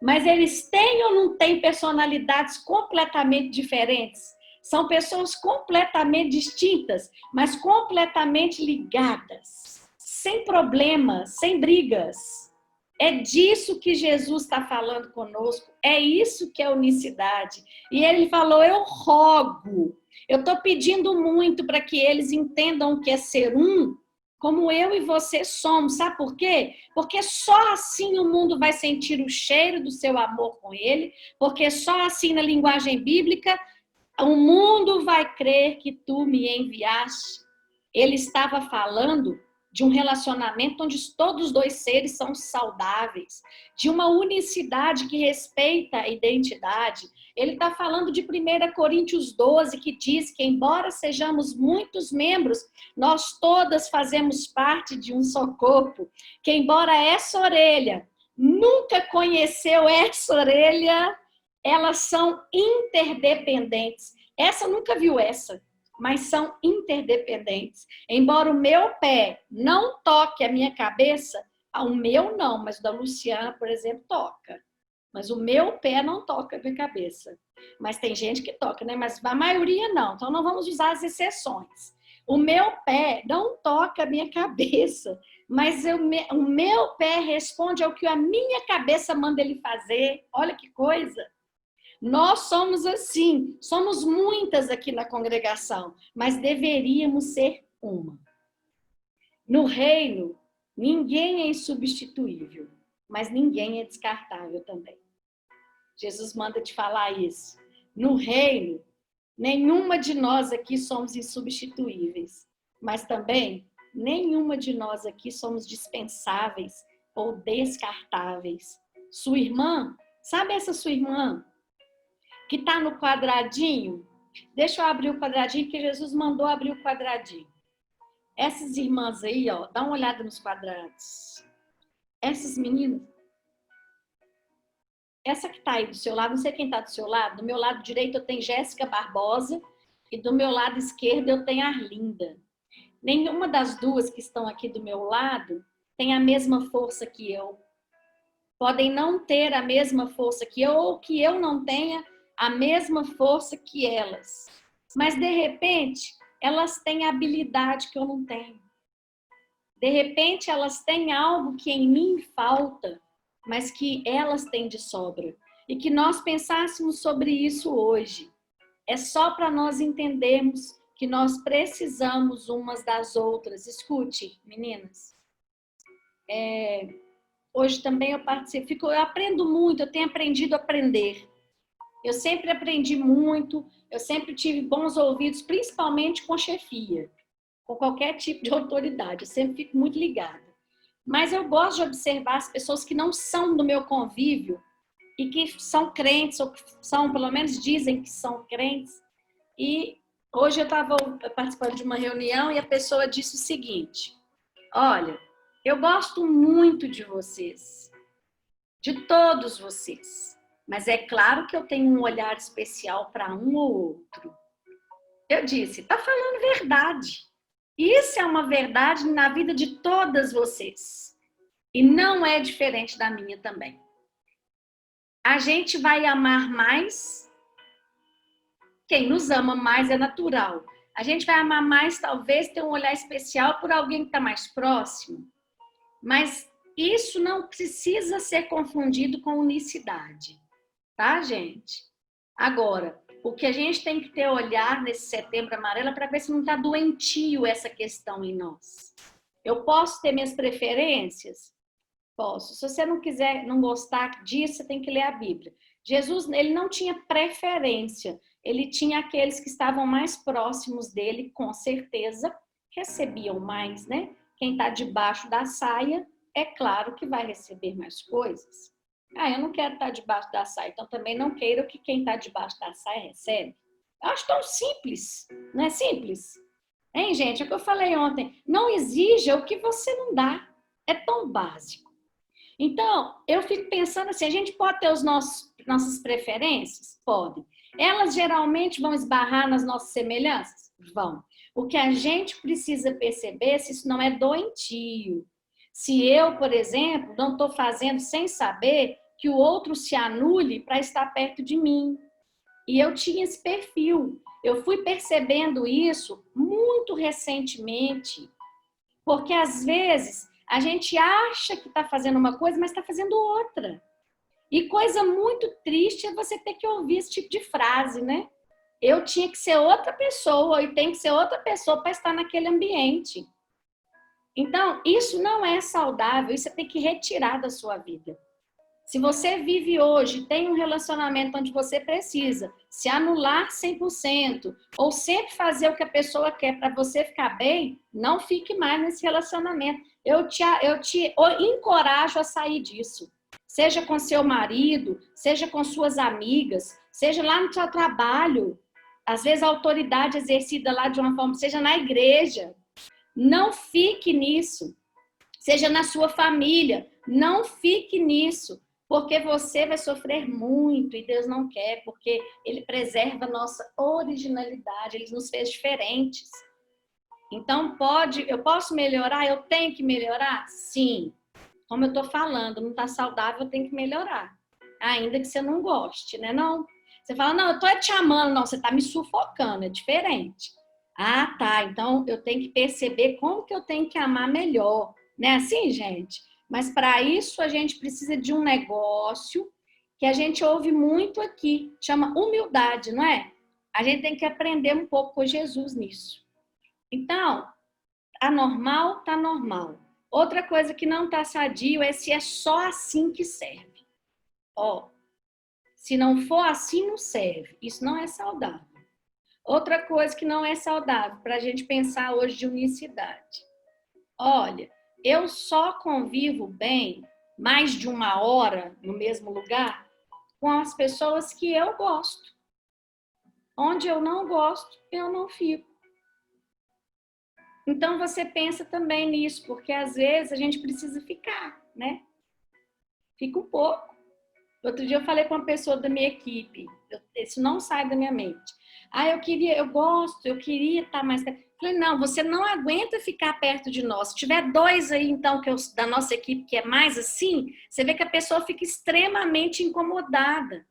Mas eles têm ou não têm personalidades completamente diferentes? São pessoas completamente distintas, mas completamente ligadas. Sem problemas, sem brigas. É disso que Jesus está falando conosco. É isso que é unicidade. E ele falou, eu rogo. Eu estou pedindo muito para que eles entendam o que é ser um, como eu e você somos. Sabe por quê? Porque só assim o mundo vai sentir o cheiro do seu amor com ele. Porque só assim, na linguagem bíblica, o mundo vai crer que tu me enviaste. Ele estava falando de um relacionamento onde todos os 2 seres são saudáveis, de uma unicidade que respeita a identidade. Ele está falando de 1 Coríntios 12, que diz que, embora sejamos muitos membros, nós todas fazemos parte de um só corpo. Que, embora essa orelha nunca conheceu essa orelha, elas são interdependentes. Essa nunca viu essa. Mas são interdependentes. Embora o meu pé não toque a minha cabeça, o meu não, mas o da Luciana, por exemplo, toca. Mas o meu pé não toca a minha cabeça. Mas tem gente que toca, né? Mas a maioria não. Então não vamos usar as exceções. O meu pé não toca a minha cabeça, mas o meu pé responde ao que a minha cabeça manda ele fazer. Olha que coisa! Nós somos assim, somos muitas aqui na congregação, mas deveríamos ser uma. No reino, ninguém é insubstituível, mas ninguém é descartável também. Jesus manda te falar isso. No reino, nenhuma de nós aqui somos insubstituíveis, mas também nenhuma de nós aqui somos dispensáveis ou descartáveis. Sua irmã, sabe essa sua irmã que está no quadradinho? Deixa eu abrir o quadradinho, que Jesus mandou abrir o quadradinho. Essas irmãs aí, ó, dá uma olhada nos quadrados. Essas meninas, essa que está aí do seu lado, não sei quem está do seu lado, do meu lado direito eu tenho Jéssica Barbosa e do meu lado esquerdo eu tenho Arlinda. Nenhuma das duas que estão aqui do meu lado tem a mesma força que eu. Podem não ter a mesma força que eu, ou que eu não tenha a mesma força que elas. Mas, de repente, elas têm habilidade que eu não tenho. De repente, elas têm algo que em mim falta, mas que elas têm de sobra. E que nós pensássemos sobre isso hoje. É só para nós entendermos que nós precisamos umas das outras. Escute, meninas. Hoje também eu participo, eu aprendo muito, eu tenho aprendido a aprender. Eu sempre aprendi muito, eu sempre tive bons ouvidos, principalmente com chefia, com qualquer tipo de autoridade. Eu sempre fico muito ligada. Mas eu gosto de observar as pessoas que não são do meu convívio e que são crentes, ou que são, pelo menos dizem que são crentes. E hoje eu estava participando de uma reunião e a pessoa disse o seguinte: olha, eu gosto muito de vocês, de todos vocês, mas é claro que eu tenho um olhar especial para um ou outro. Eu disse, tá falando verdade. Isso é uma verdade na vida de todas vocês. E não é diferente da minha também. A gente vai amar mais. Quem nos ama mais é natural. A gente vai amar mais, talvez, ter um olhar especial por alguém que está mais próximo. Mas isso não precisa ser confundido com unicidade. Tá, gente? Agora, o que a gente tem que ter olhar nesse Setembro Amarelo é para ver se não está doentio essa questão em nós. Eu posso ter minhas preferências? Posso. Se você não quiser, não gostar disso, você tem que ler a Bíblia. Jesus, ele não tinha preferência. Ele tinha aqueles que estavam mais próximos dele, com certeza, recebiam mais, né? Quem está debaixo da saia, é claro que vai receber mais coisas. Ah, eu não quero estar debaixo da saia, então também não queiro que quem está debaixo da saia recebe. Eu acho tão simples, não é simples? Hein, gente? É o que eu falei ontem. Não exija o que você não dá. É tão básico. Então, eu fico pensando assim, a gente pode ter nossas preferências? Pode. Elas geralmente vão esbarrar nas nossas semelhanças? Vão. O que a gente precisa perceber é se isso não é doentio. Se eu, por exemplo, não estou fazendo sem saber que o outro se anule para estar perto de mim. E eu tinha esse perfil. Eu fui percebendo isso muito recentemente, porque às vezes a gente acha que está fazendo uma coisa, mas está fazendo outra. E coisa muito triste é você ter que ouvir esse tipo de frase, né? Eu tinha que ser outra pessoa e tem que ser outra pessoa para estar naquele ambiente. Então, isso não é saudável, isso você tem que retirar da sua vida. Se você vive hoje, tem um relacionamento onde você precisa se anular 100%, ou sempre fazer o que a pessoa quer para você ficar bem, não fique mais nesse relacionamento. Eu te encorajo a sair disso. Seja com seu marido, seja com suas amigas, seja lá no seu trabalho. Às vezes a autoridade exercida lá de uma forma, seja na igreja. Não fique nisso. Seja na sua família, não fique nisso. Porque você vai sofrer muito e Deus não quer, porque Ele preserva a nossa originalidade, Ele nos fez diferentes. Então, eu posso melhorar? Eu tenho que melhorar? Sim. Como eu estou falando, não está saudável, eu tenho que melhorar. Ainda que você não goste, né? Não. Você fala, não, eu estou te amando. Não, você está me sufocando, é diferente. Ah, tá. Então, eu tenho que perceber como que eu tenho que amar melhor. Não é assim, gente? Mas para isso a gente precisa de um negócio que a gente ouve muito aqui, chama humildade, não é? A gente tem que aprender um pouco com Jesus nisso. Então, tá normal, tá normal. Outra coisa que não tá sadio é se é só assim que serve. Ó, se não for assim, não serve. Isso não é saudável. Outra coisa que não é saudável para a gente pensar hoje de unicidade. Olha, eu só convivo bem mais de 1 hora no mesmo lugar com as pessoas que eu gosto. Onde eu não gosto, eu não fico. Então você pensa também nisso, porque às vezes a gente precisa ficar, né? Fica um pouco. Outro dia eu falei com uma pessoa da minha equipe, isso não sai da minha mente. Eu queria estar mais perto. Falei, não, você não aguenta ficar perto de nós. Se tiver 2 aí, então, da nossa equipe que é mais assim, você vê que a pessoa fica extremamente incomodada.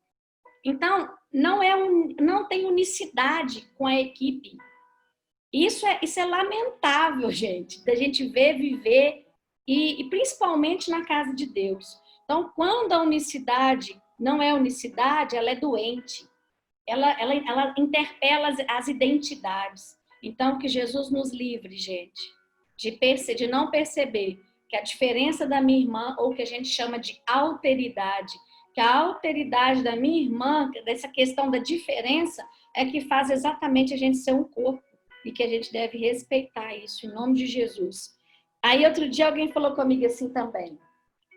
Então, não tem unicidade com a equipe. Isso é lamentável, gente, da gente ver, viver, e principalmente na casa de Deus. Então, quando a unicidade não é unicidade, ela é doente. Ela interpela as identidades. Então, que Jesus nos livre, gente, de não perceber que a diferença da minha irmã, ou que a gente chama de alteridade, que a alteridade da minha irmã, dessa questão da diferença, é que faz exatamente a gente ser um corpo e que a gente deve respeitar isso, em nome de Jesus. Aí, outro dia, alguém falou comigo assim também,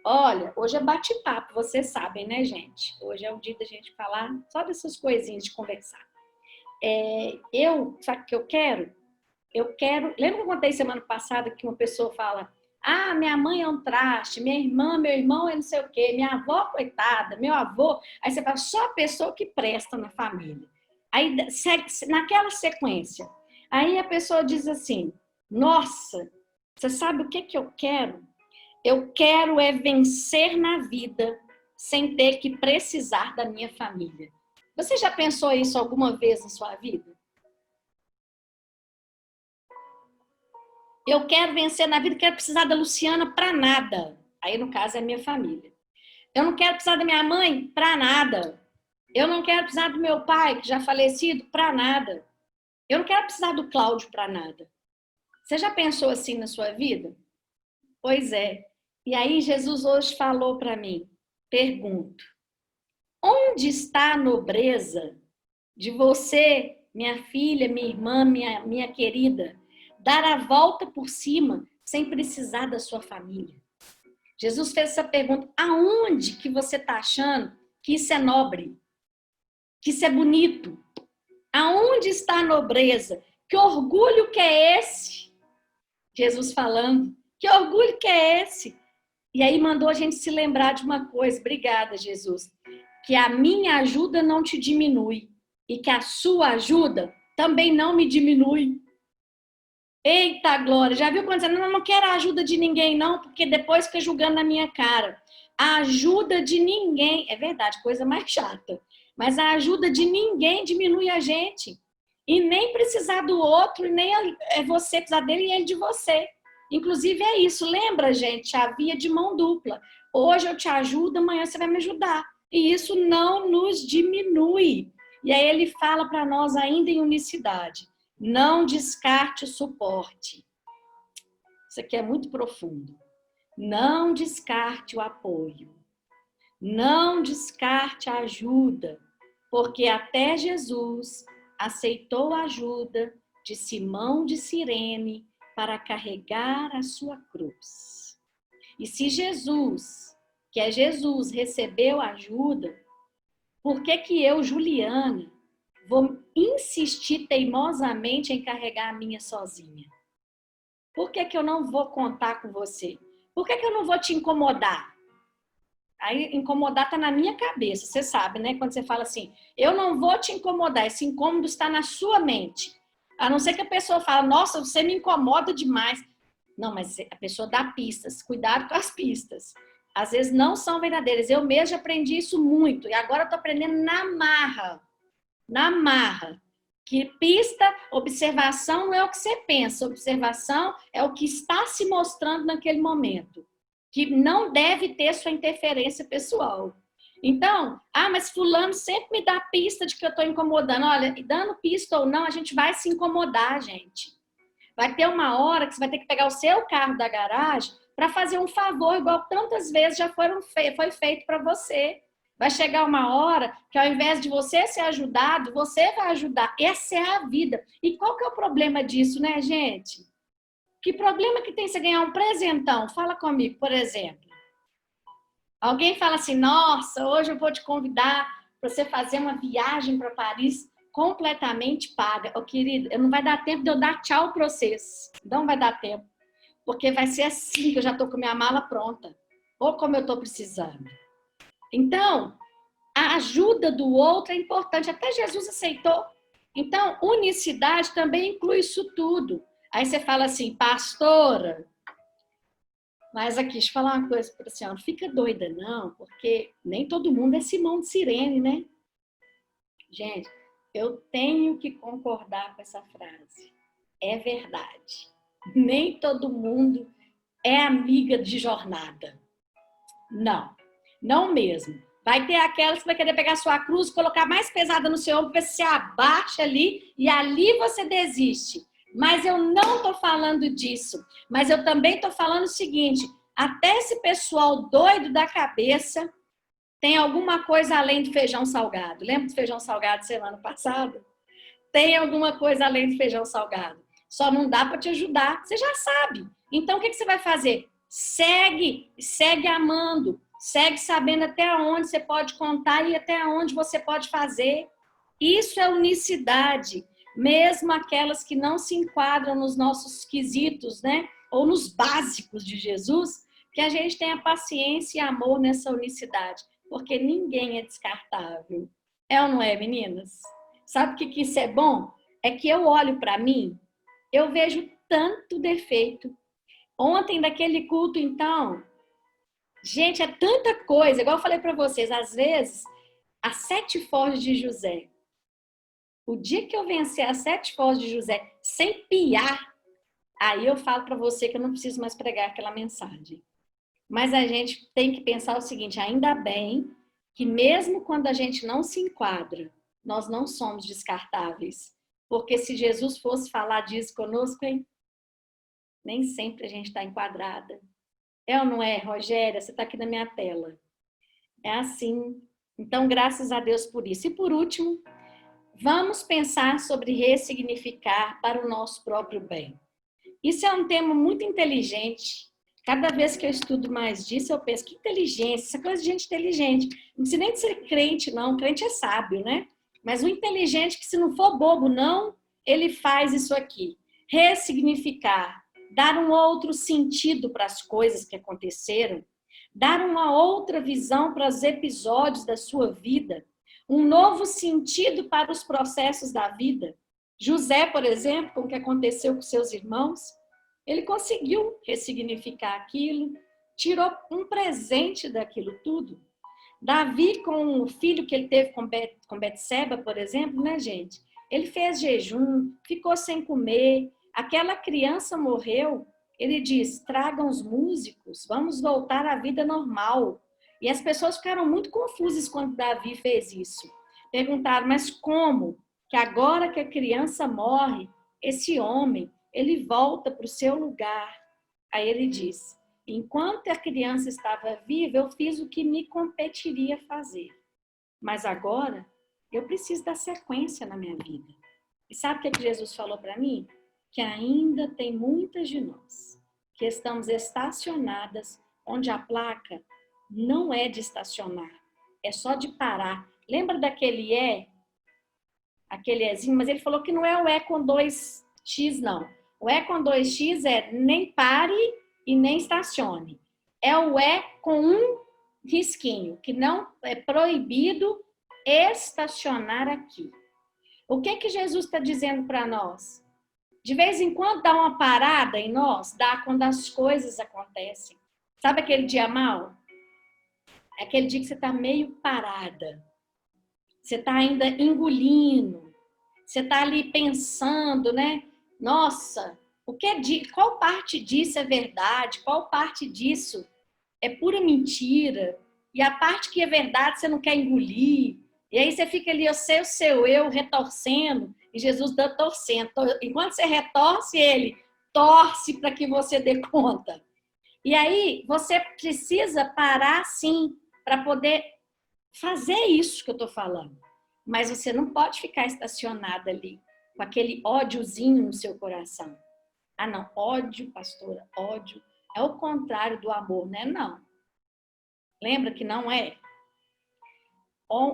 olha, hoje é bate-papo, vocês sabem, né, gente? Hoje é o dia da gente falar só dessas coisinhas, de conversar. Sabe o que eu quero? Lembra que eu contei semana passada que uma pessoa fala, ah, minha mãe é um traste, minha irmã, meu irmão é não sei o quê, minha avó, coitada, meu avô. Aí você fala, só a pessoa que presta na família. Aí, naquela sequência, aí a pessoa diz assim, nossa, você sabe o que eu quero? Eu quero é vencer na vida sem ter que precisar da minha família. Você já pensou isso alguma vez na sua vida? Eu quero vencer na vida, quero precisar da Luciana para nada. Aí, no caso, é a minha família. Eu não quero precisar da minha mãe para nada. Eu não quero precisar do meu pai, que já falecido, para nada. Eu não quero precisar do Cláudio para nada. Você já pensou assim na sua vida? Pois é. E aí Jesus hoje falou para mim, pergunto, onde está a nobreza de você, minha filha, minha irmã, minha querida, dar a volta por cima sem precisar da sua família? Jesus fez essa pergunta, aonde que você está achando que isso é nobre? Que isso é bonito? Aonde está a nobreza? Que orgulho que é esse? Jesus falando, que orgulho que é esse? E aí mandou a gente se lembrar de uma coisa, obrigada, Jesus, que a minha ajuda não te diminui e que a sua ajuda também não me diminui. Eita, Glória, já viu quando você não quero a ajuda de ninguém não, porque depois fica julgando na minha cara. A ajuda de ninguém, é verdade, coisa mais chata, mas a ajuda de ninguém diminui a gente. E nem precisar do outro, e nem é você precisar dele e ele de você. Inclusive é isso, lembra, gente, a via de mão dupla. Hoje eu te ajudo, amanhã você vai me ajudar. E isso não nos diminui. E aí ele fala para nós ainda em unicidade. Não descarte o suporte. Isso aqui é muito profundo. Não descarte o apoio. Não descarte a ajuda, porque até Jesus aceitou a ajuda de Simão de Cirene para carregar a sua cruz. E se Jesus, que é Jesus, recebeu ajuda, por que eu, Juliana, vou insistir teimosamente em carregar a minha sozinha? Por que eu não vou contar com você? Por que eu não vou te incomodar? Aí incomodar está na minha cabeça, você sabe, né? Quando você fala assim, eu não vou te incomodar, esse incômodo está na sua mente. A não ser que a pessoa fale, nossa, você me incomoda demais. Não, mas a pessoa dá pistas, cuidado com as pistas. Às vezes não são verdadeiras. Eu mesma aprendi isso muito e agora eu estou aprendendo na marra. Na marra. Que pista, observação não é o que você pensa, observação é o que está se mostrando naquele momento, que não deve ter sua interferência pessoal. Então, mas fulano sempre me dá pista de que eu estou incomodando. Olha, dando pista ou não, a gente vai se incomodar, gente. Vai ter uma hora que você vai ter que pegar o seu carro da garagem para fazer um favor, igual tantas vezes já foi feito para você. Vai chegar uma hora que ao invés de você ser ajudado, você vai ajudar. Essa é a vida. E qual que é o problema disso, né, gente? Que problema que tem você ganhar um presentão? Fala comigo, por exemplo. Alguém fala assim, nossa, hoje eu vou te convidar para você fazer uma viagem para Paris completamente paga. Ô, querida, não vai dar tempo de eu dar tchau para vocês. Não vai dar tempo. Porque vai ser assim que eu já estou com minha mala pronta. Ou como eu estou precisando. Então, a ajuda do outro é importante. Até Jesus aceitou. Então, unicidade também inclui isso tudo. Aí você fala assim, pastora, mas aqui, deixa eu falar uma coisa para a senhora, não fica doida não, porque nem todo mundo é Simão de Cirene, né? Gente, eu tenho que concordar com essa frase. É verdade. Nem todo mundo é amiga de jornada. Não, não mesmo. Vai ter aquelas que vai querer pegar sua cruz, colocar mais pesada no seu ombro, você abaixa ali e ali você desiste. Mas eu não estou falando disso. Mas eu também estou falando o seguinte, até esse pessoal doido da cabeça tem alguma coisa além do feijão salgado. Lembra do feijão salgado semana passada? Tem alguma coisa além do feijão salgado. Só não dá para te ajudar. Você já sabe. Então, o que você vai fazer? Segue amando. Segue sabendo até onde você pode contar e até onde você pode fazer. Isso é unicidade. Mesmo aquelas que não se enquadram nos nossos quesitos, né? Ou nos básicos de Jesus, que a gente tenha paciência e amor nessa unicidade. Porque ninguém é descartável. É ou não é, meninas? Sabe o que isso é bom? É que eu olho para mim, eu vejo tanto defeito. Ontem, daquele culto, então, gente, é tanta coisa. Igual eu falei para vocês, às vezes, as 7 foges de José. O dia que eu vencer as 7 foges de José sem piar, aí eu falo para você que eu não preciso mais pregar aquela mensagem. Mas a gente tem que pensar o seguinte, ainda bem que mesmo quando a gente não se enquadra, nós não somos descartáveis. Porque se Jesus fosse falar disso conosco, hein? Nem sempre a gente está enquadrada. É ou não é, Rogéria? Você está aqui na minha tela. É assim. Então, graças a Deus por isso. E por último, vamos pensar sobre ressignificar para o nosso próprio bem. Isso é um tema muito inteligente. Cada vez que eu estudo mais disso, eu penso, que inteligência, essa coisa de gente inteligente. Não precisa nem de ser crente, não. Crente é sábio, né? Mas o inteligente, que se não for bobo, não, ele faz isso aqui. Ressignificar, dar um outro sentido para as coisas que aconteceram, dar uma outra visão para os episódios da sua vida, um novo sentido para os processos da vida. José, por exemplo, com o que aconteceu com seus irmãos, ele conseguiu ressignificar aquilo, tirou um presente daquilo tudo. Davi, com o filho que ele teve com Betseba, por exemplo, né, gente? Ele fez jejum, ficou sem comer, aquela criança morreu. Ele diz, tragam os músicos, vamos voltar à vida normal. E as pessoas ficaram muito confusas quando Davi fez isso. Perguntaram, mas como? Que agora que a criança morre, esse homem, ele volta para o seu lugar. Aí ele diz, enquanto a criança estava viva, eu fiz o que me competiria fazer. Mas agora, eu preciso dar sequência na minha vida. E sabe o que Jesus falou para mim? Que ainda tem muitas de nós que estamos estacionadas onde a placa não é de estacionar, é só de parar. Lembra daquele E? Aquele Ezinho, mas ele falou que não é o E com 2X, não. O E com 2X é nem pare e nem estacione. É o E com um risquinho, que não é proibido estacionar aqui. O que Jesus está dizendo para nós? De vez em quando dá uma parada em nós, dá quando as coisas acontecem. Sabe aquele dia mau? É aquele dia que você está meio parada. Você está ainda engolindo. Você está ali pensando, né? Nossa, qual parte disso é verdade? Qual parte disso é pura mentira? E a parte que é verdade você não quer engolir. E aí você fica ali, o seu eu, retorcendo, e Jesus está torcendo. Enquanto você retorce, ele torce para que você dê conta. E aí você precisa parar, sim, para poder fazer isso que eu estou falando. Mas você não pode ficar estacionada ali, com aquele ódiozinho no seu coração. Ah, não, ódio, pastora, ódio. É o contrário do amor, né? Não. Lembra que não é?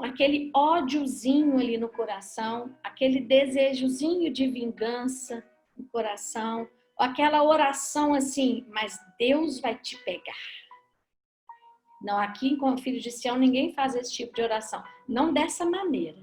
Aquele ódiozinho ali no coração, aquele desejozinho de vingança no coração, aquela oração assim, mas Deus vai te pegar. Não, aqui com o Filho de Sião ninguém faz esse tipo de oração. Não dessa maneira.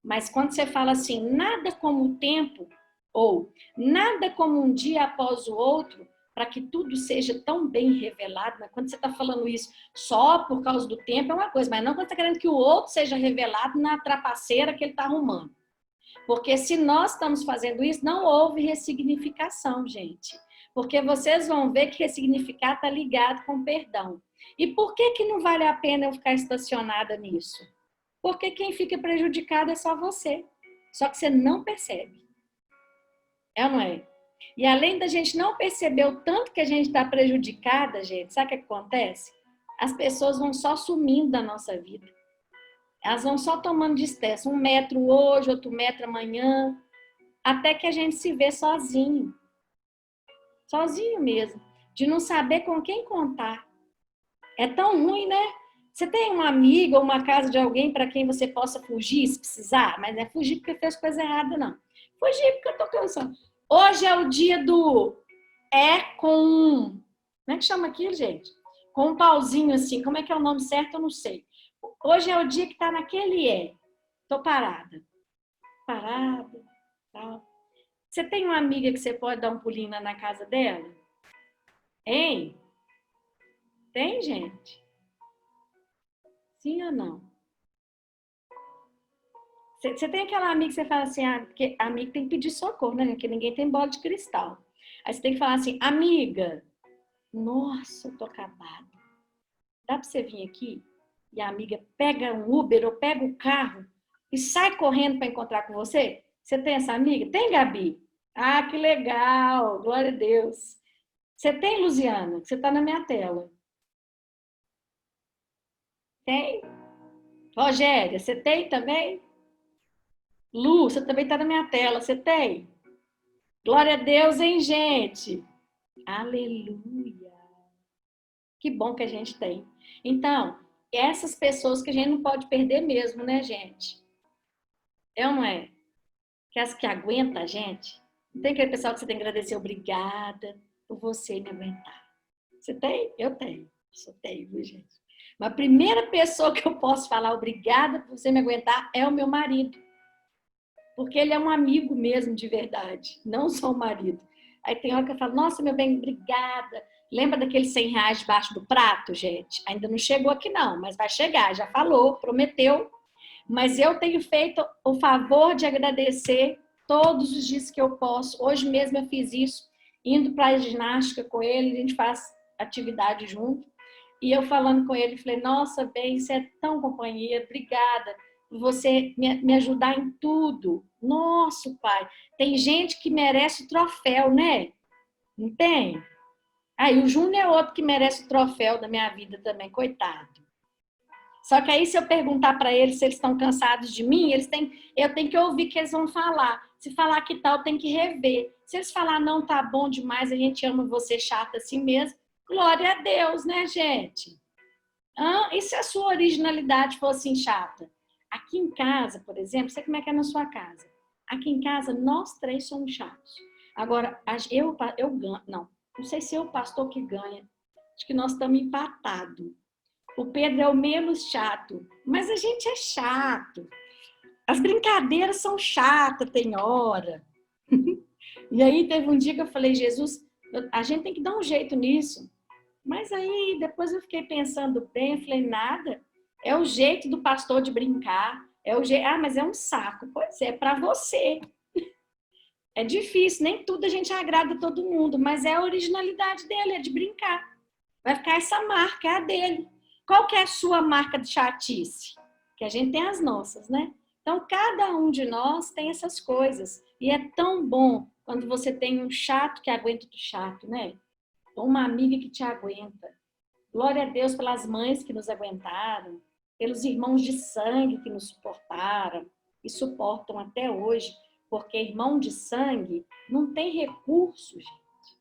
Mas quando você fala assim, nada como o tempo, ou nada como um dia após o outro, para que tudo seja tão bem revelado. Mas quando você está falando isso só por causa do tempo é uma coisa, mas não quando você está querendo que o outro seja revelado na trapaceira que ele está arrumando. Porque se nós estamos fazendo isso, não houve ressignificação, gente. Porque vocês vão ver que ressignificar está ligado com perdão. E por que não vale a pena eu ficar estacionada nisso? Porque quem fica prejudicado é só você. Só que você não percebe. É ou não é? E além da gente não perceber o tanto que a gente está prejudicada, gente, sabe o que acontece? As pessoas vão só sumindo da nossa vida. Elas vão só tomando distância. 1 metro hoje, outro metro amanhã. Até que a gente se vê sozinho. Sozinho mesmo. De não saber com quem contar. É tão ruim, né? Você tem uma amiga ou uma casa de alguém para quem você possa fugir se precisar? Mas não é fugir porque fez coisa errada, não. Fugir porque eu tô cansando. Hoje é o dia do com... Como é que chama aquilo, gente? Com um pauzinho assim. Como é que é o nome certo? Eu não sei. Hoje é o dia que tá naquele Tô parada. Parada, tal. Você tem uma amiga que você pode dar um pulinho na casa dela? Hein? Tem, gente? Sim ou não? Você tem aquela amiga que você fala assim, porque a amiga tem que pedir socorro, né? Porque ninguém tem bola de cristal. Aí você tem que falar assim, amiga, nossa, eu tô acabada. Dá pra você vir aqui? E a amiga pega um Uber ou pega o carro e sai correndo para encontrar com você? Você tem essa amiga? Tem, Gabi? Ah, que legal, glória a Deus. Você tem, Luziana? Você tá na minha tela. Tem? Rogéria, você tem também? Lu, você também tá na minha tela. Você tem? Glória a Deus, hein, gente? Aleluia. Que bom que a gente tem. Então, essas pessoas que a gente não pode perder mesmo, né, gente? É ou não é? Que as que aguentam a gente. Não tem aquele pessoal que você tem que agradecer, obrigada por você me aguentar. Você tem? Eu tenho. Só tenho, viu, gente? Mas a primeira pessoa que eu posso falar obrigada por você me aguentar é o meu marido. Porque ele é um amigo mesmo de verdade, não só o marido. Aí tem hora que eu falo, nossa, meu bem, obrigada. Lembra daqueles R$ 100 debaixo do prato, gente? Ainda não chegou aqui não, mas vai chegar, já falou, prometeu. Mas eu tenho feito o favor de agradecer todos os dias que eu posso. Hoje mesmo eu fiz isso, indo para a ginástica com ele, a gente faz atividade junto. E eu falando com ele, falei, nossa, bem, você é tão companheiro, obrigada por você me ajudar em tudo. Nossa, pai, tem gente que merece o troféu, né? Não tem? Aí o Júnior é outro que merece o troféu da minha vida também, coitado. Só que aí, se eu perguntar para eles se eles estão cansados de mim, eu tenho que ouvir o que eles vão falar. Se falar que tal, tem que rever. Se eles falar, não, tá bom demais, a gente ama você chata assim mesmo, glória a Deus, né, gente? E se a sua originalidade fosse assim, chata? Aqui em casa, por exemplo, sei como é que é na sua casa. Aqui em casa, nós três somos chatos. Agora, eu ganho. Não sei se é o pastor que ganha. Acho que nós estamos empatados. O Pedro é o menos chato, mas a gente é chato. As brincadeiras são chatas, tem hora. E aí teve um dia que eu falei, Jesus, a gente tem que dar um jeito nisso. Mas aí depois eu fiquei pensando bem, eu falei, nada. É o jeito do pastor de brincar. É o jeito. Mas é um saco. Pois é para você. É difícil, nem tudo a gente agrada a todo mundo, mas é a originalidade dele, é de brincar. Vai ficar essa marca, é a dele. Qual que é a sua marca de chatice? Que a gente tem as nossas, né? Então, cada um de nós tem essas coisas. E é tão bom quando você tem um chato que aguenta o chato, né? Ou uma amiga que te aguenta. Glória a Deus pelas mães que nos aguentaram, pelos irmãos de sangue que nos suportaram e suportam até hoje. Porque irmão de sangue não tem recurso, gente.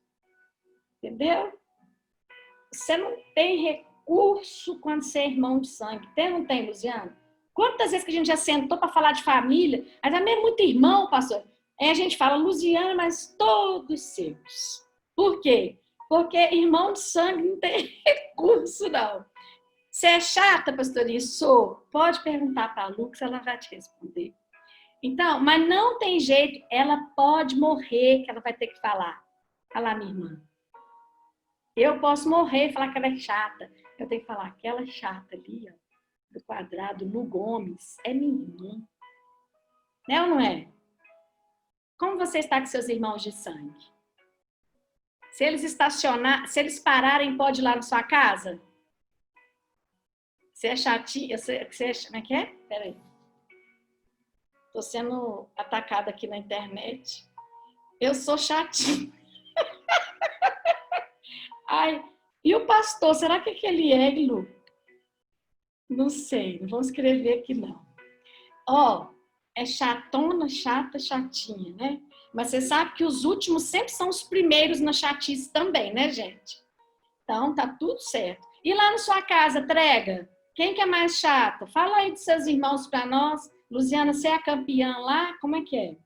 Entendeu? Você não tem recurso quando você é irmão de sangue. Tem ou não tem, Luciano? Quantas vezes que a gente já sentou para falar de família, mas também é muito irmão, pastor. Aí a gente fala, Luciana, mas todos seus. Por quê? Porque irmão de sangue não tem recurso, não. Você é chata, pastorinha? Sou. Pode perguntar para a Lu, que ela vai te responder. Então, mas não tem jeito, ela pode morrer, que ela vai ter que falar. Olha lá, minha irmã. Eu posso morrer e falar que ela é chata. Eu tenho que falar, aquela chata ali, ó, do quadrado, Lu Gomes, é minha irmã. Né ou não é? Como você está com seus irmãos de sangue? Se eles pararem, pode ir lá na sua casa? Você é chatinha? Como é que é? Peraí. Estou sendo atacada aqui na internet. Eu sou chatinha. Ai, e o pastor, será que ele é, Lu? Não sei, não vou escrever aqui não. Ó, é chatona, chata, chatinha, né? Mas você sabe que os últimos sempre são os primeiros na chatice também, né, gente? Então, tá tudo certo. E lá na sua casa, Trega? Quem que é mais chata? Fala aí dos seus irmãos para nós. Luciana, você é a campeã lá? Como é que é?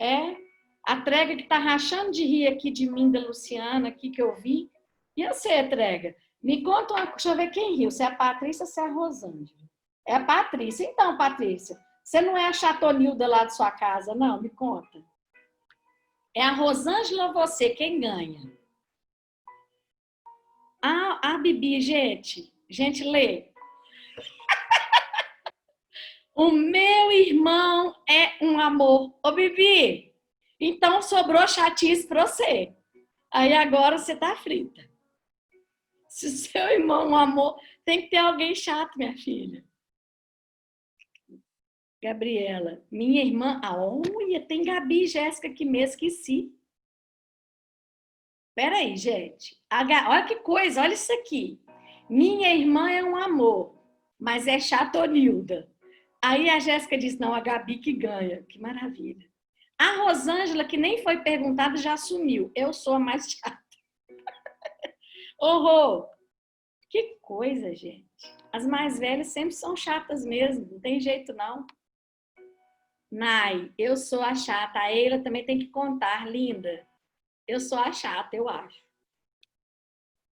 É? A Trega que tá rachando de rir aqui de mim, da Luciana, aqui que eu vi. E você, Trega? Me conta uma... Deixa eu ver quem riu. Se é a Patrícia ou se é a Rosângela? É a Patrícia. Então, Patrícia, você não é a chatonilda lá de sua casa, não? Me conta. É a Rosângela ou você? Quem ganha? A Bibi, gente. Gente, lê. O meu irmão é um amor. Ô, Bibi, então sobrou chatice pra você. Aí agora você tá frita. Se o seu irmão é um amor, tem que ter alguém chato, minha filha. Gabriela, minha irmã... Olha, tem Gabi e Jéssica aqui mesmo, esqueci. Peraí, gente. Olha que coisa, olha isso aqui. Minha irmã é um amor, mas é chatonilda. Aí a Jéssica disse, não, a Gabi que ganha. Que maravilha. A Rosângela, que nem foi perguntada, já assumiu. Eu sou a mais chata. Horror! Que coisa, gente. As mais velhas sempre são chatas mesmo. Não tem jeito, não. Nai, eu sou a chata. A Eila também tem que contar, linda. Eu sou a chata, eu acho.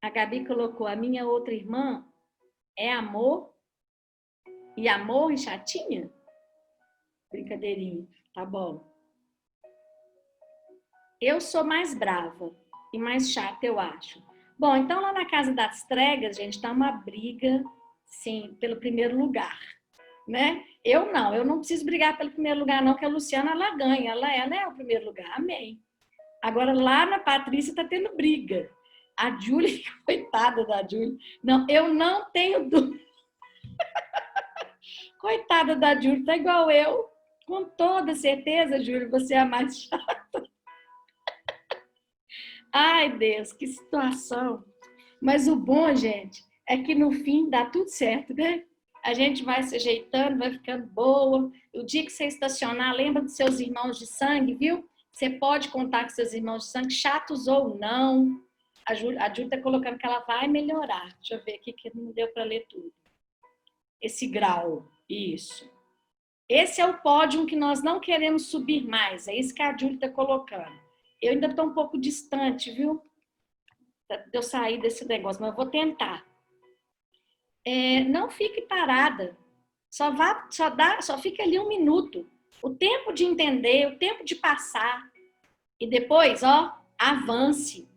A Gabi colocou, a minha outra irmã é amor e chatinha? Brincadeirinha, tá bom. Eu sou mais brava e mais chata, eu acho. Bom, então lá na casa das Tregas, gente, tá uma briga, sim, pelo primeiro lugar, né? Eu não preciso brigar pelo primeiro lugar não, que a Luciana, ela ganha, ela é o primeiro lugar, amém. Agora lá na Patrícia tá tendo briga. A Júlia, coitada da Júlia. Não, eu não tenho dúvida. Coitada da Júlia, tá igual eu. Com toda certeza, Júlia, você é a mais chata. Ai, Deus, que situação. Mas o bom, gente, é que no fim dá tudo certo, né? A gente vai se ajeitando, vai ficando boa. O dia que você estacionar, lembra dos seus irmãos de sangue, viu? Você pode contar com seus irmãos de sangue, chatos ou não. A Júlia está colocando que ela vai melhorar. Deixa eu ver aqui que não deu para ler tudo. Esse grau, isso. Esse é o pódio que nós não queremos subir mais. É isso que a Júlia está colocando. Eu ainda estou um pouco distante, viu? De eu sair desse negócio, mas eu vou tentar. Não fique parada. Só fica ali 1 minuto. O tempo de entender, o tempo de passar. E depois, avance.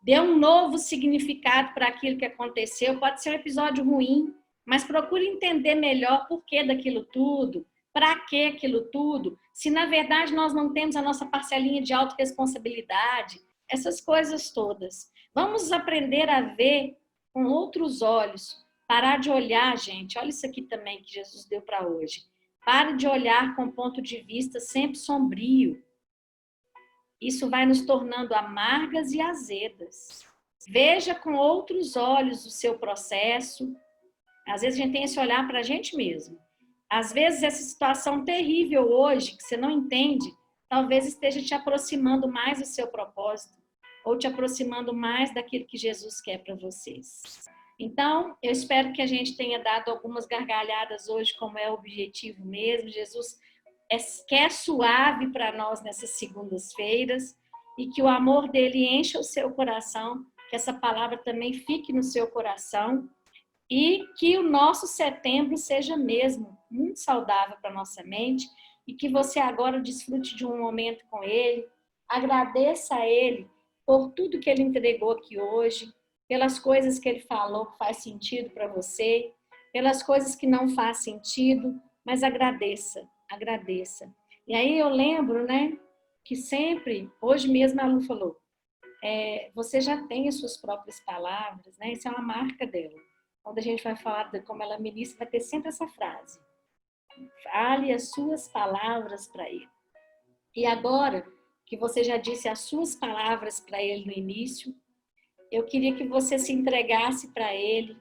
Dê um novo significado para aquilo que aconteceu. Pode ser um episódio ruim, mas procure entender melhor por que daquilo tudo, para que aquilo tudo, se na verdade nós não temos a nossa parcelinha de autorresponsabilidade, essas coisas todas. Vamos aprender a ver com outros olhos. Parar de olhar, gente, olha isso aqui também que Jesus deu para hoje. Pare de olhar com ponto de vista sempre sombrio. Isso vai nos tornando amargas e azedas. Veja com outros olhos o seu processo. Às vezes a gente tem esse olhar para a gente mesmo. Às vezes essa situação terrível hoje, que você não entende, talvez esteja te aproximando mais do seu propósito, ou te aproximando mais daquilo que Jesus quer para vocês. Então, eu espero que a gente tenha dado algumas gargalhadas hoje, como é o objetivo mesmo. Jesus quer suave para nós nessas segundas-feiras, e que o amor dele encha o seu coração, que essa palavra também fique no seu coração, e que o nosso setembro seja mesmo muito saudável para a nossa mente, e que você agora desfrute de um momento com ele, agradeça a ele por tudo que ele entregou aqui hoje, pelas coisas que ele falou que faz sentido para você, pelas coisas que não faz sentido, mas agradeça, agradeça. E aí eu lembro, né, que sempre, hoje mesmo a Lu falou, você já tem as suas próprias palavras, né? Isso é uma marca dela. Quando a gente vai falar de como ela ministra, vai ter sempre essa frase. Fale as suas palavras para ele. E agora que você já disse as suas palavras para ele no início, eu queria que você se entregasse para ele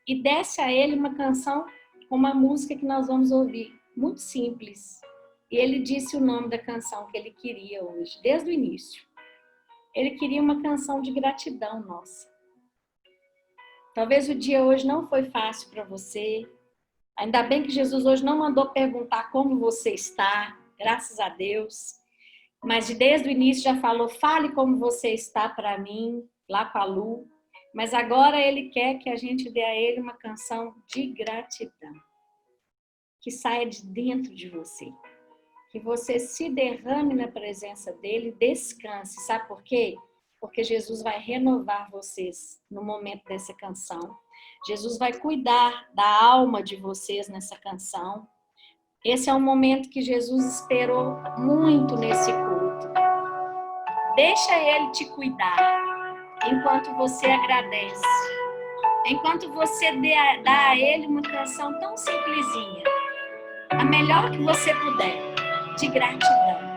e desse a ele uma canção, uma música que nós vamos ouvir, muito simples. E ele disse o nome da canção que ele queria hoje, desde o início. Ele queria uma canção de gratidão nossa. Talvez o dia hoje não foi fácil para você. Ainda bem que Jesus hoje não mandou perguntar como você está, graças a Deus. Mas desde o início já falou, fale como você está para mim, lá com a Lu. Mas agora ele quer que a gente dê a ele uma canção de gratidão. Que saia de dentro de você. Que você se derrame na presença dele, descanse. Sabe por quê? Porque Jesus vai renovar vocês no momento dessa canção. Jesus vai cuidar da alma de vocês nessa canção. Esse é um momento que Jesus esperou muito nesse culto. Deixa ele te cuidar enquanto você agradece. Enquanto você dá a ele uma canção tão simplesinha. A melhor que você puder. De gratidão.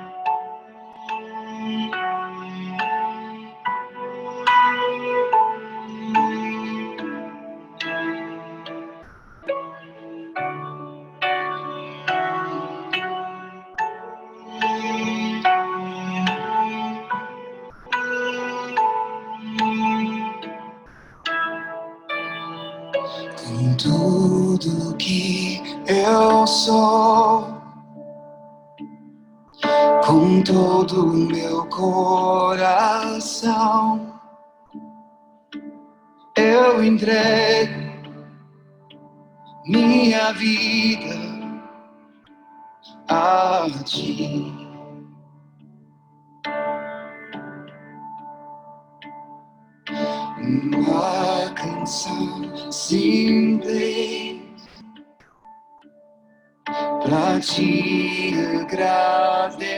Com tudo que eu sou, com todo o meu coração, eu entrego minha vida a ti. Uma canção simples pra te agradecer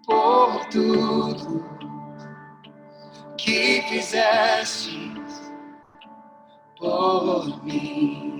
por tudo que fizeste por mim.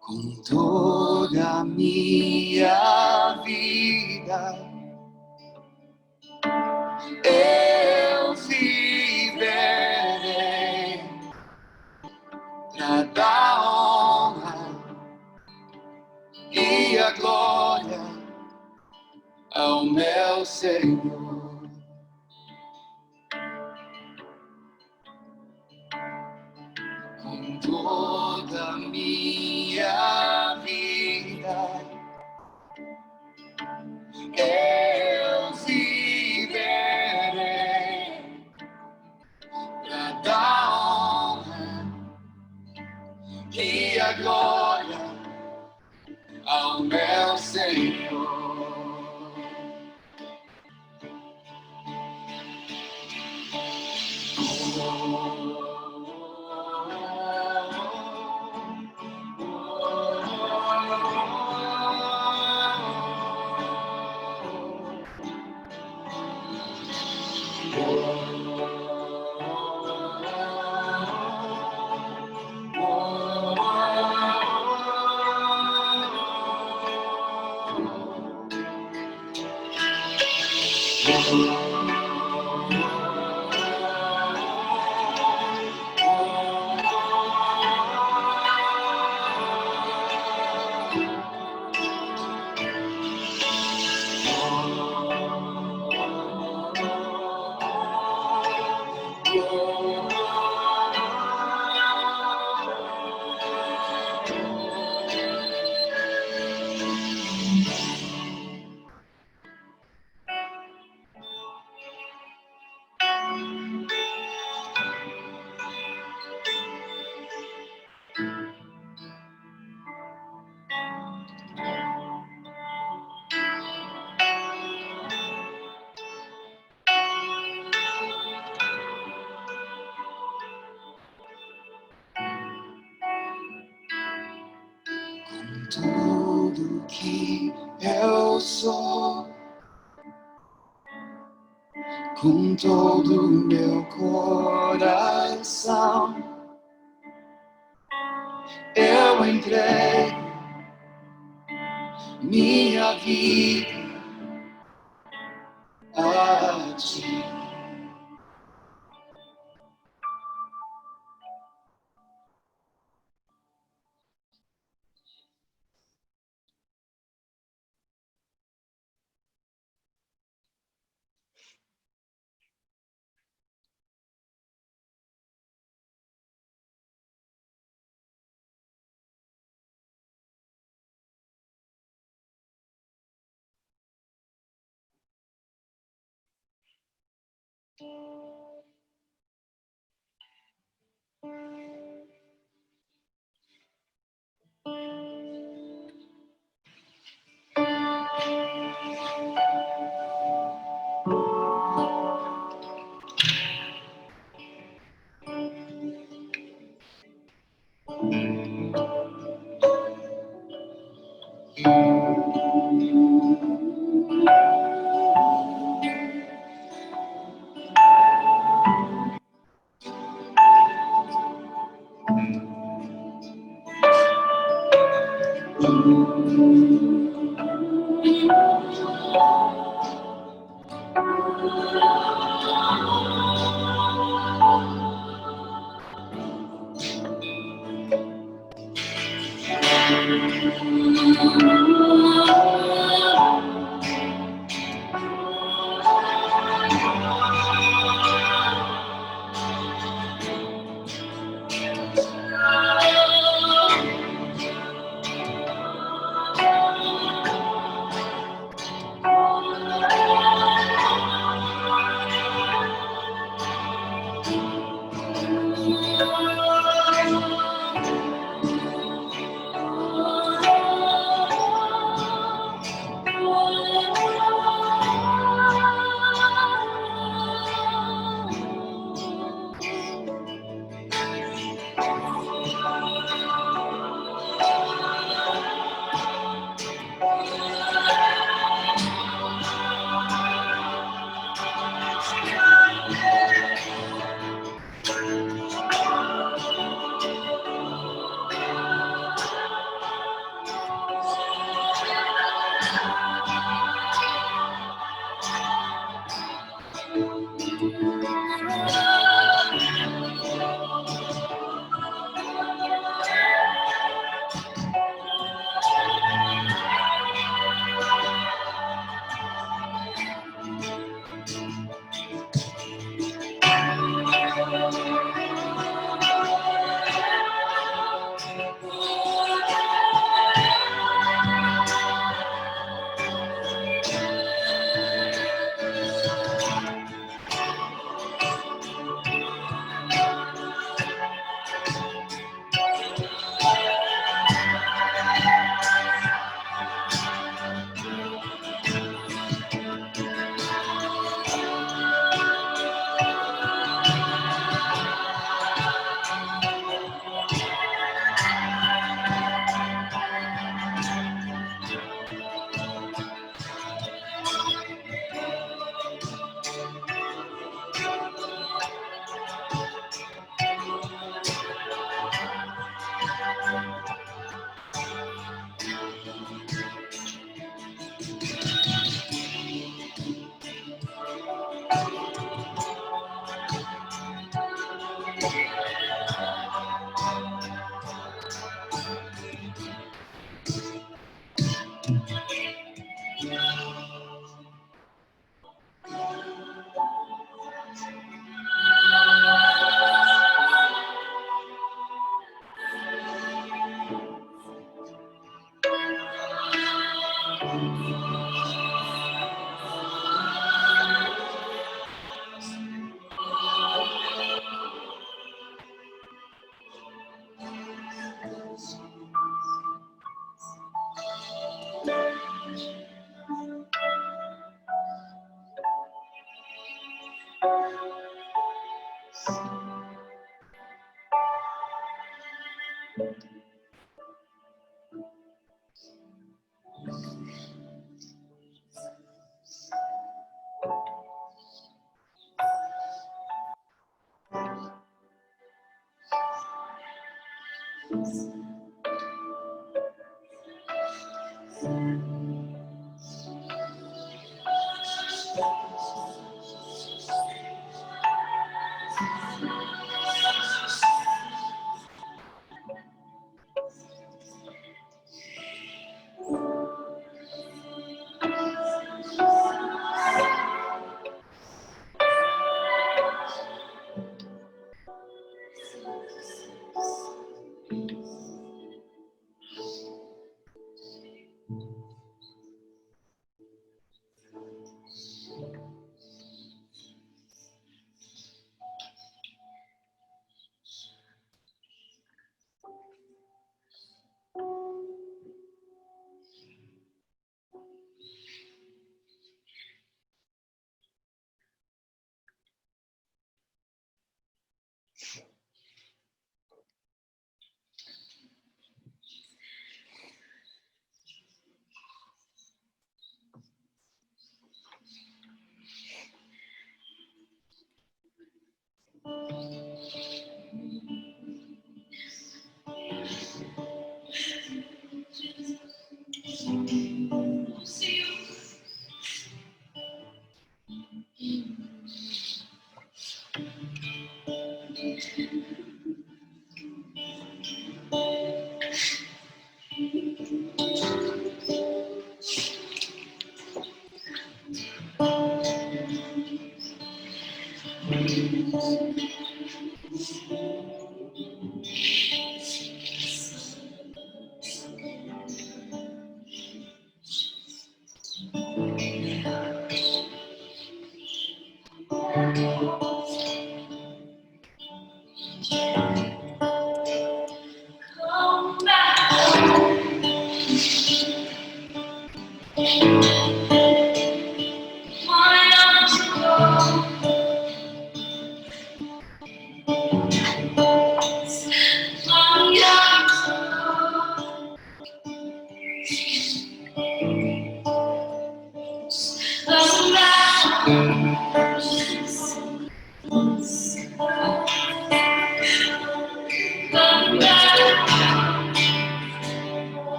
Com toda a minha vida, eu viverei pra dar honra e a glória ao meu Senhor. Com toda a minha vida, Tudo que eu sou, com todo o meu coração, eu entrego minha vida a ti.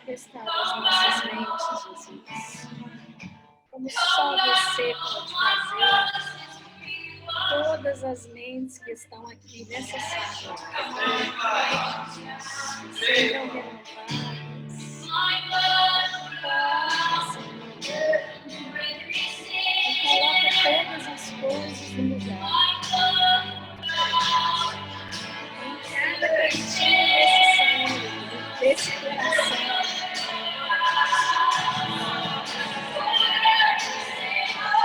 Restaura as nossas mentes, Jesus. Como só você pode fazer, todas as mentes que estão aqui nessa sala sejam renovadas. E coloca todas as coisas no lugar. Em cada cantinho desse cérebro, desse coração.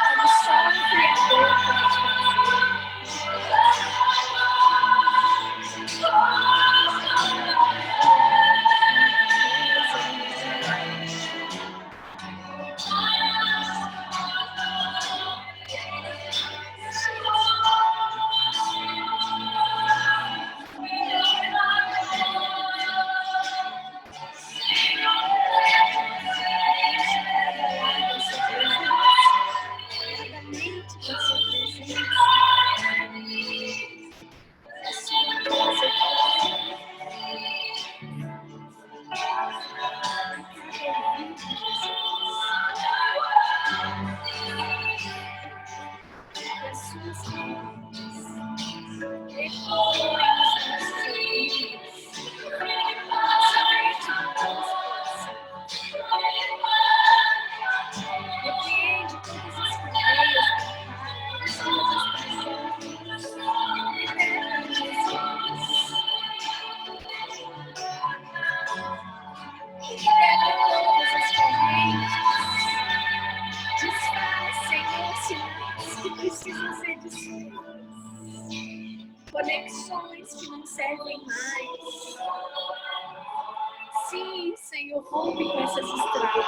Como só o Criador pode fazer. corações que não servem mais. Sim, Senhor, rompe com essas estradas.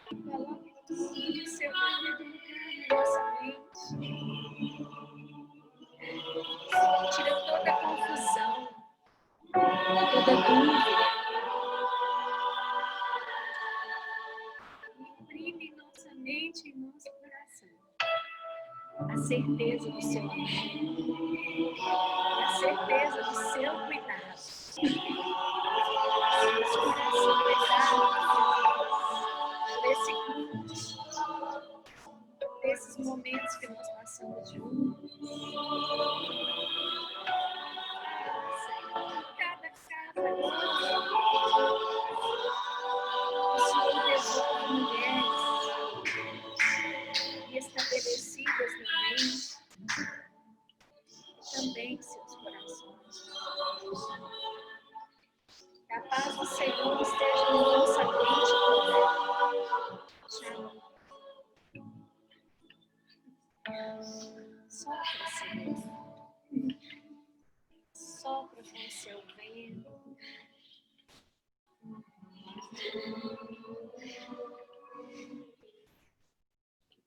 Coloque tudo no seu devido lugar na nossa mente. Tira toda a confusão, toda dúvida. Imprime em nossa mente e em nosso coração a certeza do seu amor, a certeza do seu cuidado. Nosso coração pesado por esse culto, por esses momentos que nós passamos juntos. Cada casa agora, o Senhor devolve mulheres estabelecidas na mente, também seus corações. Que a paz do Senhor esteja na nossa mente também. Sopra, Senhor. Sopra com o seu vento.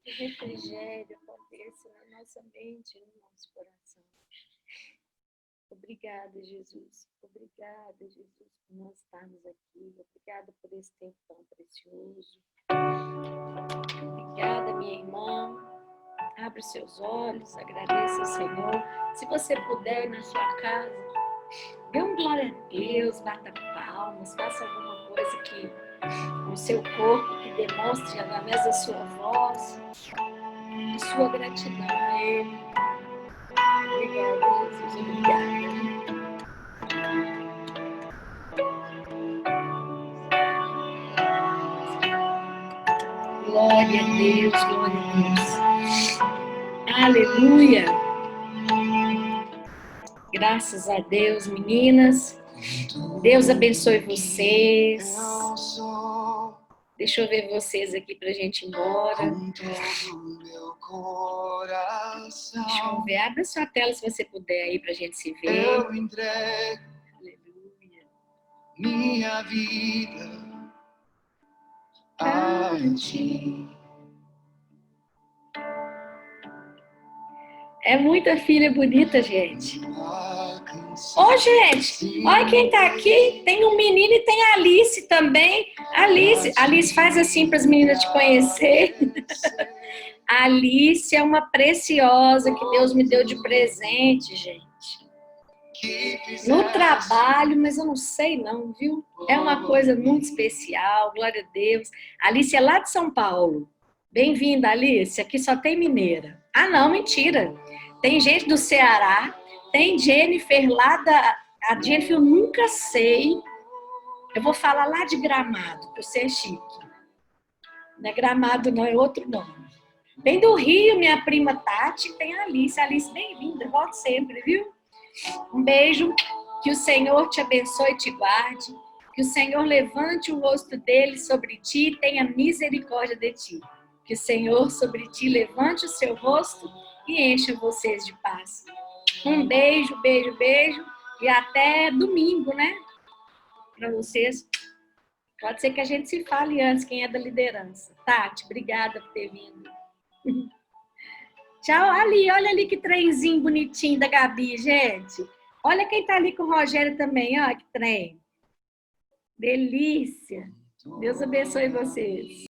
Que refrigério aconteça na nossa mente e no nosso coração. Obrigada, Jesus. Obrigada, Jesus, por nós estarmos aqui. Obrigada por esse tempo tão precioso. Obrigada, minha irmã. Abre os seus olhos, agradeça ao Senhor. Se você puder, na sua casa, dê um glória a Deus, bata palmas, faça alguma coisa que o seu corpo que demonstre através da sua voz a sua gratidão a Ele. Obrigada, Jesus, obrigada. Glória a Deus, glória a Deus. Aleluia. Graças a Deus, meninas. Deus abençoe vocês. Deixa eu ver vocês aqui pra gente ir embora. Deixa eu ver. Abre a sua tela se você puder aí pra gente se ver. Eu entrego Aleluia. minha vida a ti. É muita filha bonita, gente. Ô, gente, olha quem tá aqui. Tem um menino e tem a Alice também. Alice, faz assim para as meninas te conhecer. A Alice é uma preciosa que Deus me deu de presente, gente. No trabalho, mas eu não sei não, viu? É uma coisa muito especial, glória a Deus. A Alice é lá de São Paulo. Bem-vinda, Alice. Aqui só tem mineira. Ah, não, mentira. Tem gente do Ceará, tem Jennifer lá a Jennifer eu nunca sei. Eu vou falar lá de Gramado, que você é chique. Não é Gramado não, é outro nome. Tem do Rio, minha prima Tati, tem a Alice. Alice, bem-vinda, volte sempre, viu? Um beijo, que o Senhor te abençoe e te guarde, que o Senhor levante o rosto dele sobre ti e tenha misericórdia de ti. Que o Senhor sobre ti levante o seu rosto e encha vocês de paz. Um beijo, beijo, beijo. E até domingo, né? Para vocês. Pode ser que a gente se fale antes, quem é da liderança. Tati, obrigada por ter vindo. Tchau. Ali, olha ali que trenzinho bonitinho da Gabi, gente. Olha quem tá ali com o Rogério também, ó, que trem. Delícia. Deus abençoe vocês.